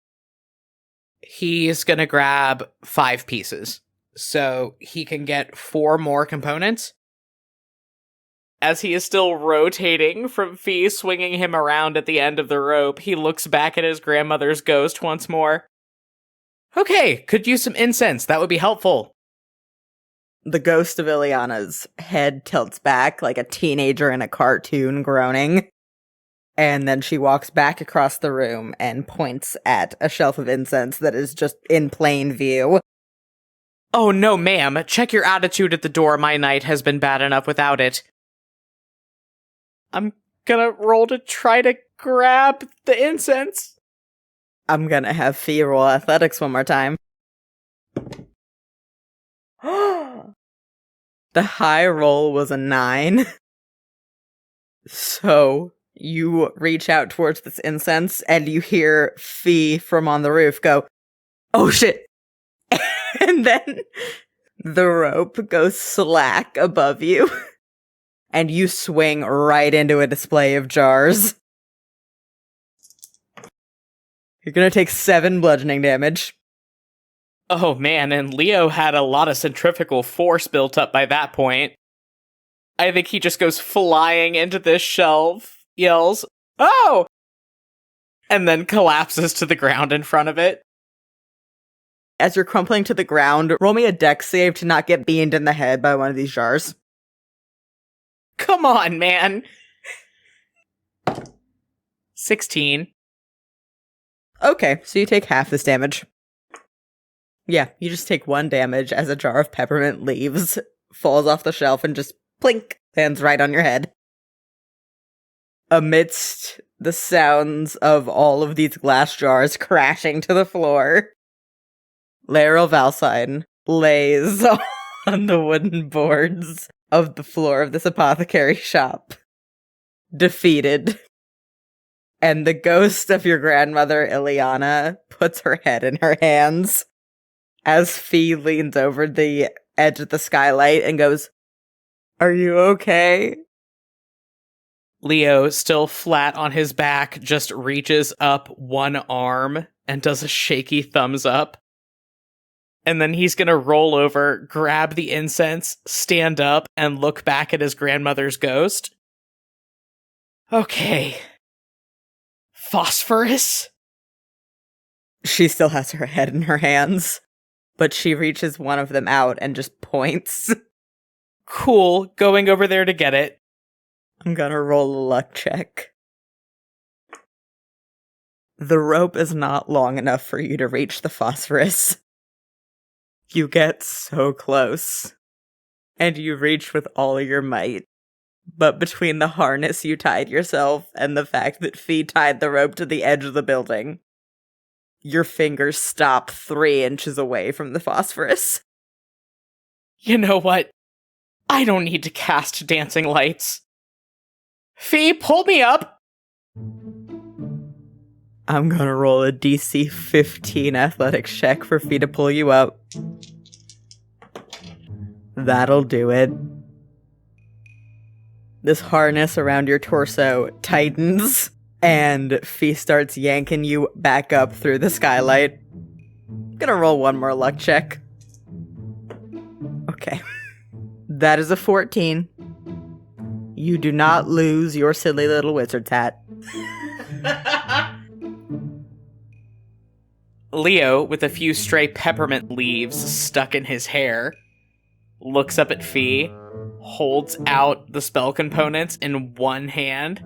S2: He's gonna grab 5 pieces, so he can get 4 more components. As he is still rotating from Fee swinging him around at the end of the rope, he looks back at his grandmother's ghost once more. Okay, could use some incense, that would be helpful.
S1: The ghost of Ileana's head tilts back like a teenager in a cartoon groaning. And then she walks back across the room and points at a shelf of incense that is just in plain view.
S2: Oh no, ma'am, check your attitude at the door. My night has been bad enough without it. I'm gonna roll to try to grab the incense.
S1: I'm gonna have Fee roll athletics one more time. The high roll was a 9. So you reach out towards this incense and you hear Fee from on the roof go, "Oh shit!" And then the rope goes slack above you and you swing right into a display of jars. You're gonna take 7 bludgeoning damage.
S2: Oh man, and Leo had a lot of centrifugal force built up by that point. I think he just goes flying into this shelf, yells, "Oh!" and then collapses to the ground in front of it.
S1: As you're crumpling to the ground, roll me a dex save to not get beamed in the head by one of these jars.
S2: Come on, man! 16.
S1: Okay, so you take half this damage. Yeah, you just take 1 damage as a jar of peppermint leaves falls off the shelf and just plink, lands right on your head. Amidst the sounds of all of these glass jars crashing to the floor, Leoril Valcynes lays on the wooden boards of the floor of this apothecary shop, defeated. And the ghost of your grandmother, Ileana, puts her head in her hands as Fee leans over the edge of the skylight and goes, "Are you okay?"
S2: Leo, still flat on his back, just reaches up one arm and does a shaky thumbs up. And then he's gonna roll over, grab the incense, stand up, and look back at his grandmother's ghost. Okay. Phosphorus?
S1: She still has her head in her hands, but she reaches one of them out and just points.
S2: Cool, going over there to get it.
S1: I'm gonna roll a luck check. The rope is not long enough for you to reach the phosphorus. You get so close, and you reach with all your might. But between the harness you tied yourself and the fact that Fee tied the rope to the edge of the building, your fingers stop 3 inches away from the phosphorus.
S2: You know what? I don't need to cast dancing lights. Fee, pull me up!
S1: I'm gonna roll a DC 15 athletics check for Fee to pull you up. That'll do it. This harness around your torso tightens, and Fee starts yanking you back up through the skylight. Gonna roll one more luck check. Okay. That is a 14. You do not lose your silly little wizard's hat.
S2: Leo, with a few stray peppermint leaves stuck in his hair, looks up at Fee, holds out the spell components in one hand,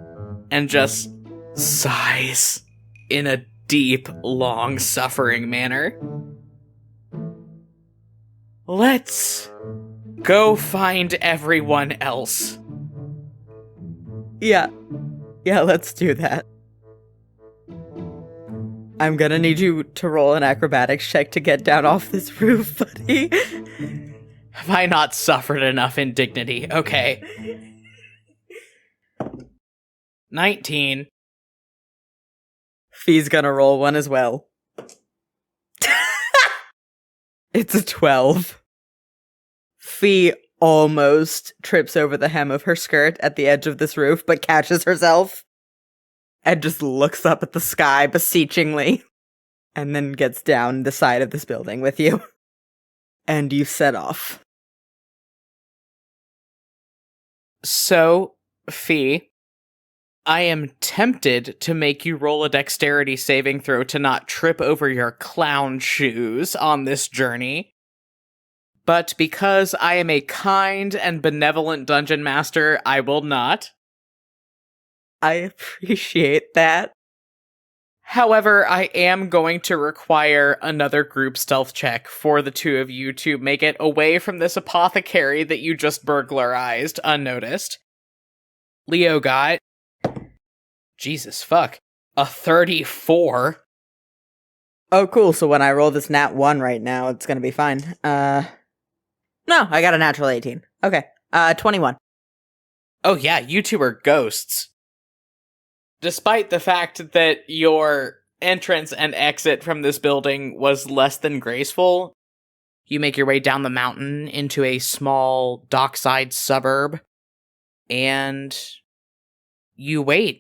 S2: and just sighs in a deep, long-suffering manner. Let's go find everyone else.
S1: Yeah, let's do that. I'm gonna need you to roll an acrobatics check to get down off this roof, buddy.
S2: Have I not suffered enough indignity? Okay. 19.
S1: Fee's gonna roll one as well. It's a 12. Fee almost trips over the hem of her skirt at the edge of this roof, but catches herself and just looks up at the sky beseechingly, and then gets down the side of this building with you. And you set off.
S2: So, Fee, I am tempted to make you roll a dexterity saving throw to not trip over your clown shoes on this journey. But because I am a kind and benevolent dungeon master, I will not.
S1: I appreciate that.
S2: However, I am going to require another group stealth check for the two of you to make it away from this apothecary that you just burglarized unnoticed. Leo got... Jesus fuck. A 34.
S1: Oh, cool. So when I roll this nat 1 right now, it's gonna be fine. No, I got a natural 18. Okay. 21.
S2: Oh yeah, you two are ghosts. Despite the fact that your entrance and exit from this building was less than graceful, you make your way down the mountain into a small dockside suburb, and you wait.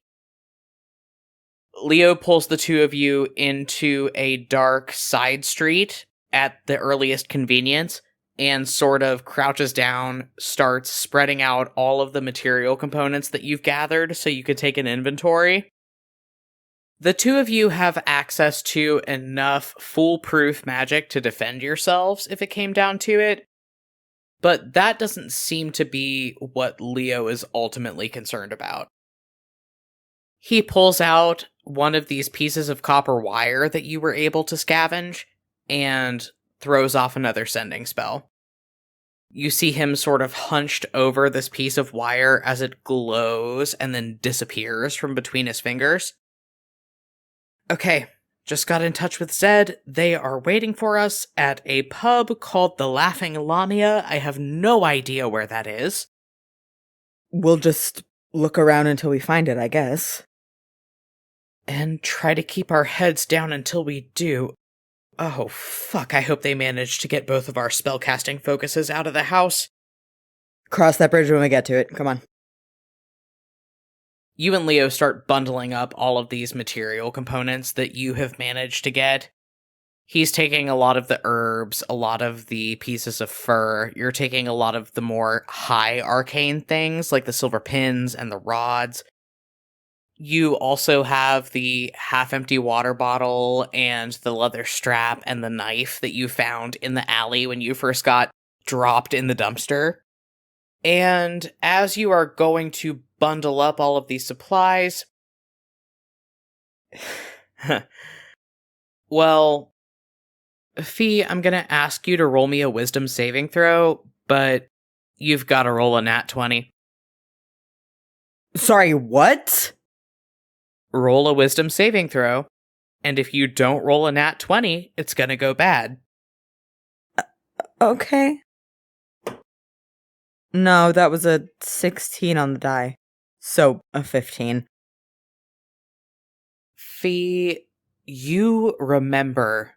S2: Leo pulls the two of you into a dark side street at the earliest convenience, and sort of crouches down, starts spreading out all of the material components that you've gathered so you could take an inventory. The two of you have access to enough foolproof magic to defend yourselves if it came down to it, but that doesn't seem to be what Leo is ultimately concerned about. He pulls out one of these pieces of copper wire that you were able to scavenge and throws off another sending spell. You see him sort of hunched over this piece of wire as it glows and then disappears from between his fingers. Okay, just got in touch with Zed. They are waiting for us at a pub called the Laughing Lamia. I have no idea where that is.
S1: We'll just look around until we find it, I guess.
S2: And try to keep our heads down until we do. Oh, fuck, I hope they manage to get both of our spellcasting focuses out of the house.
S1: Cross that bridge when we get to it. Come on.
S2: You and Leo start bundling up all of these material components that you have managed to get. He's taking a lot of the herbs, a lot of the pieces of fur. You're taking a lot of the more high arcane things, like the silver pins and the rods. You also have the half-empty water bottle and the leather strap and the knife that you found in the alley when you first got dropped in the dumpster. And as you are going to bundle up all of these supplies... Well, Fee, I'm going to ask you to roll me a wisdom saving throw, but you've got to roll a nat 20.
S1: Sorry, what?
S2: Roll a wisdom saving throw, and if you don't roll a nat 20, it's gonna go bad.
S1: Okay. No, that was a 16 on the die. So, a 15.
S2: Fee, you remember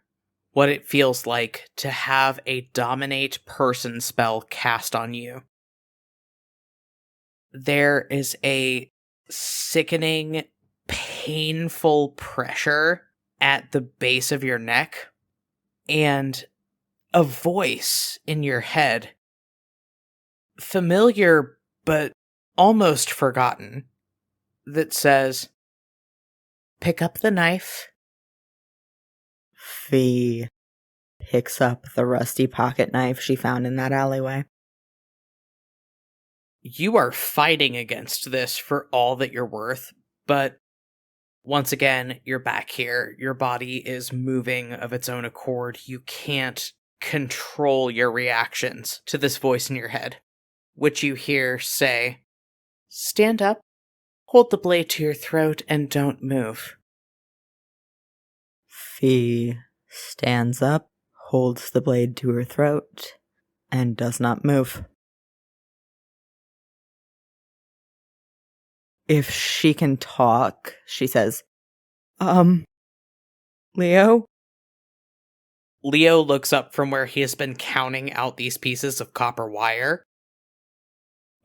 S2: what it feels like to have a dominate person spell cast on you. There is a sickening, painful pressure at the base of your neck, and a voice in your head, familiar but almost forgotten, that says, "Pick up the knife."
S1: Fee picks up the rusty pocket knife she found in that alleyway.
S2: You are fighting against this for all that you're worth, but once again, you're back here. Your body is moving of its own accord. You can't control your reactions to this voice in your head, which you hear say, "Stand up, hold the blade to your throat, and don't move."
S1: Fee stands up, holds the blade to her throat, and does not move. If she can talk, she says, Leo?
S2: Leo looks up from where he has been counting out these pieces of copper wire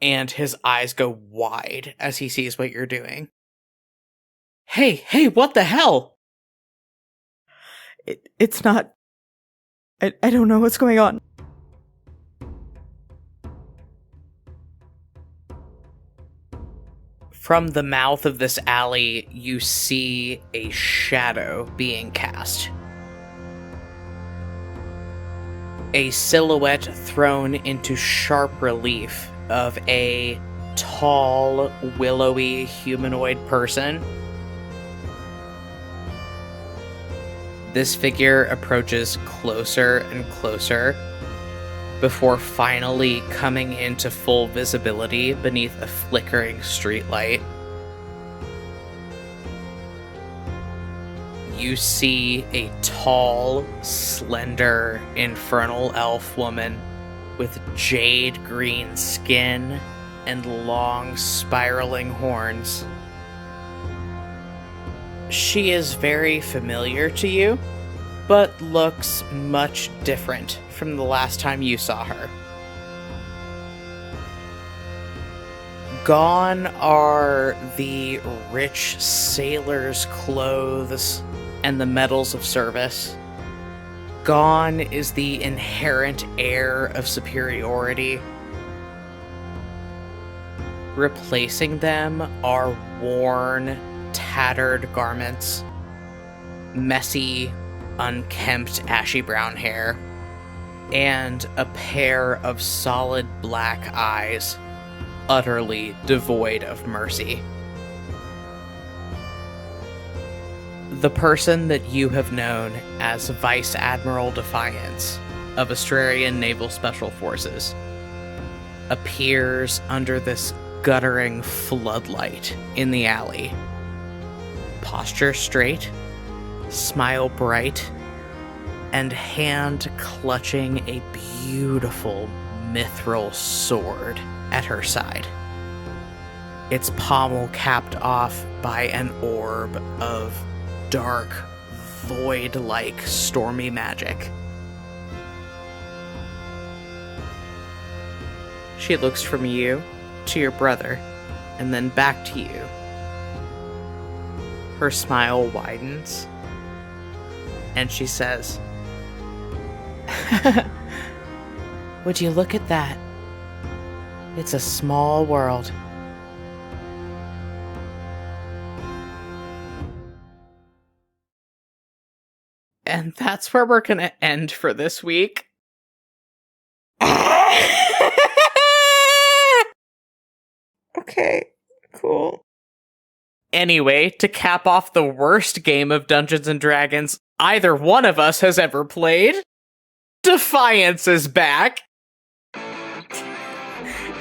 S2: And his eyes go wide as he sees what you're doing. Hey, what the hell?
S1: It's not... I don't know what's going on.
S2: From the mouth of this alley, you see a shadow being cast. A silhouette thrown into sharp relief of a tall, willowy humanoid person. This figure approaches closer and closer before finally coming into full visibility beneath a flickering streetlight. You see a tall, slender, infernal elf woman with jade green skin and long, spiraling horns. She is very familiar to you, but looks much different from the last time you saw her. Gone are the rich sailor's clothes and the medals of service. Gone is the inherent air of superiority. Replacing them are worn, tattered garments, messy, unkempt, ashy brown hair, and a pair of solid black eyes, utterly devoid of mercy. The person that you have known as Vice Admiral Defiance of Astrarian Naval Special Forces appears under this guttering floodlight in the alley. Posture straight, smile bright, and hand clutching a beautiful mithril sword at her side. Its pommel capped off by an orb of dark, void-like, stormy magic. She looks from you to your brother, and then back to you. Her smile widens, and she says, "Would you look at that? It's a small world." And that's where we're gonna end for this week.
S1: Okay, cool.
S2: Anyway, to cap off the worst game of Dungeons & Dragons either one of us has ever played, Defiance is back!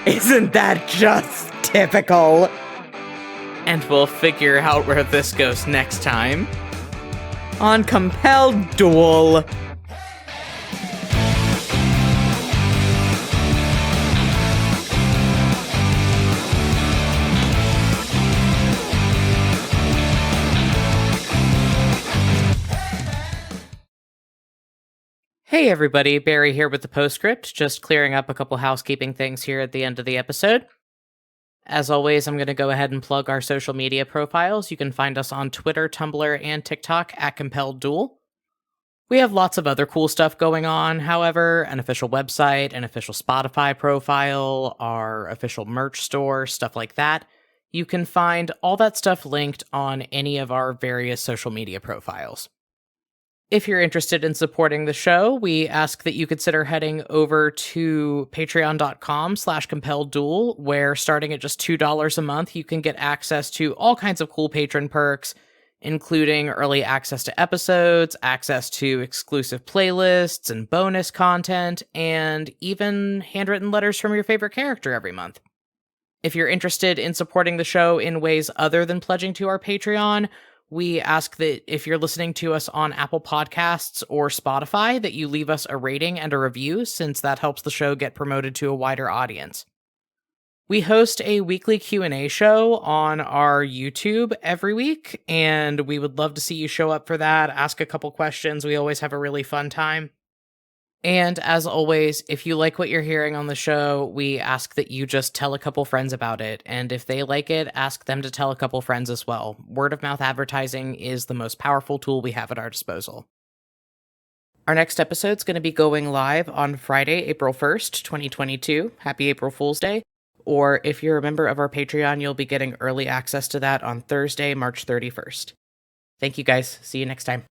S1: Isn't that just typical?
S2: And we'll figure out where this goes next time
S1: On Compelled Duel.
S2: Hey everybody, Barry here with the postscript, just clearing up a couple housekeeping things here at the end of the episode. As always, I'm going to go ahead and plug our social media profiles. You can find us on Twitter, Tumblr, and TikTok at Compelled Duel. We have lots of other cool stuff going on, however, an official website, an official Spotify profile, our official merch store, stuff like that. You can find all that stuff linked on any of our various social media profiles. If you're interested in supporting the show, we ask that you consider heading over to patreon.com/compelledduel, where starting at just $2 a month, you can get access to all kinds of cool patron perks, including early access to episodes, access to exclusive playlists and bonus content, and even handwritten letters from your favorite character every month. If you're interested in supporting the show in ways other than pledging to our Patreon, we ask that if you're listening to us on Apple Podcasts or Spotify, that you leave us a rating and a review, since that helps the show get promoted to a wider audience. We host a weekly Q&A show on our YouTube every week, and we would love to see you show up for that, ask a couple questions. We always have a really fun time. And as always, if you like what you're hearing on the show, we ask that you just tell a couple friends about it. And if they like it, ask them to tell a couple friends as well. Word of mouth advertising is the most powerful tool we have at our disposal. Our next episode's going to be going live on Friday, April 1st, 2022. Happy April Fool's Day. Or if you're a member of our Patreon, you'll be getting early access to that on Thursday, March 31st. Thank you guys. See you next time.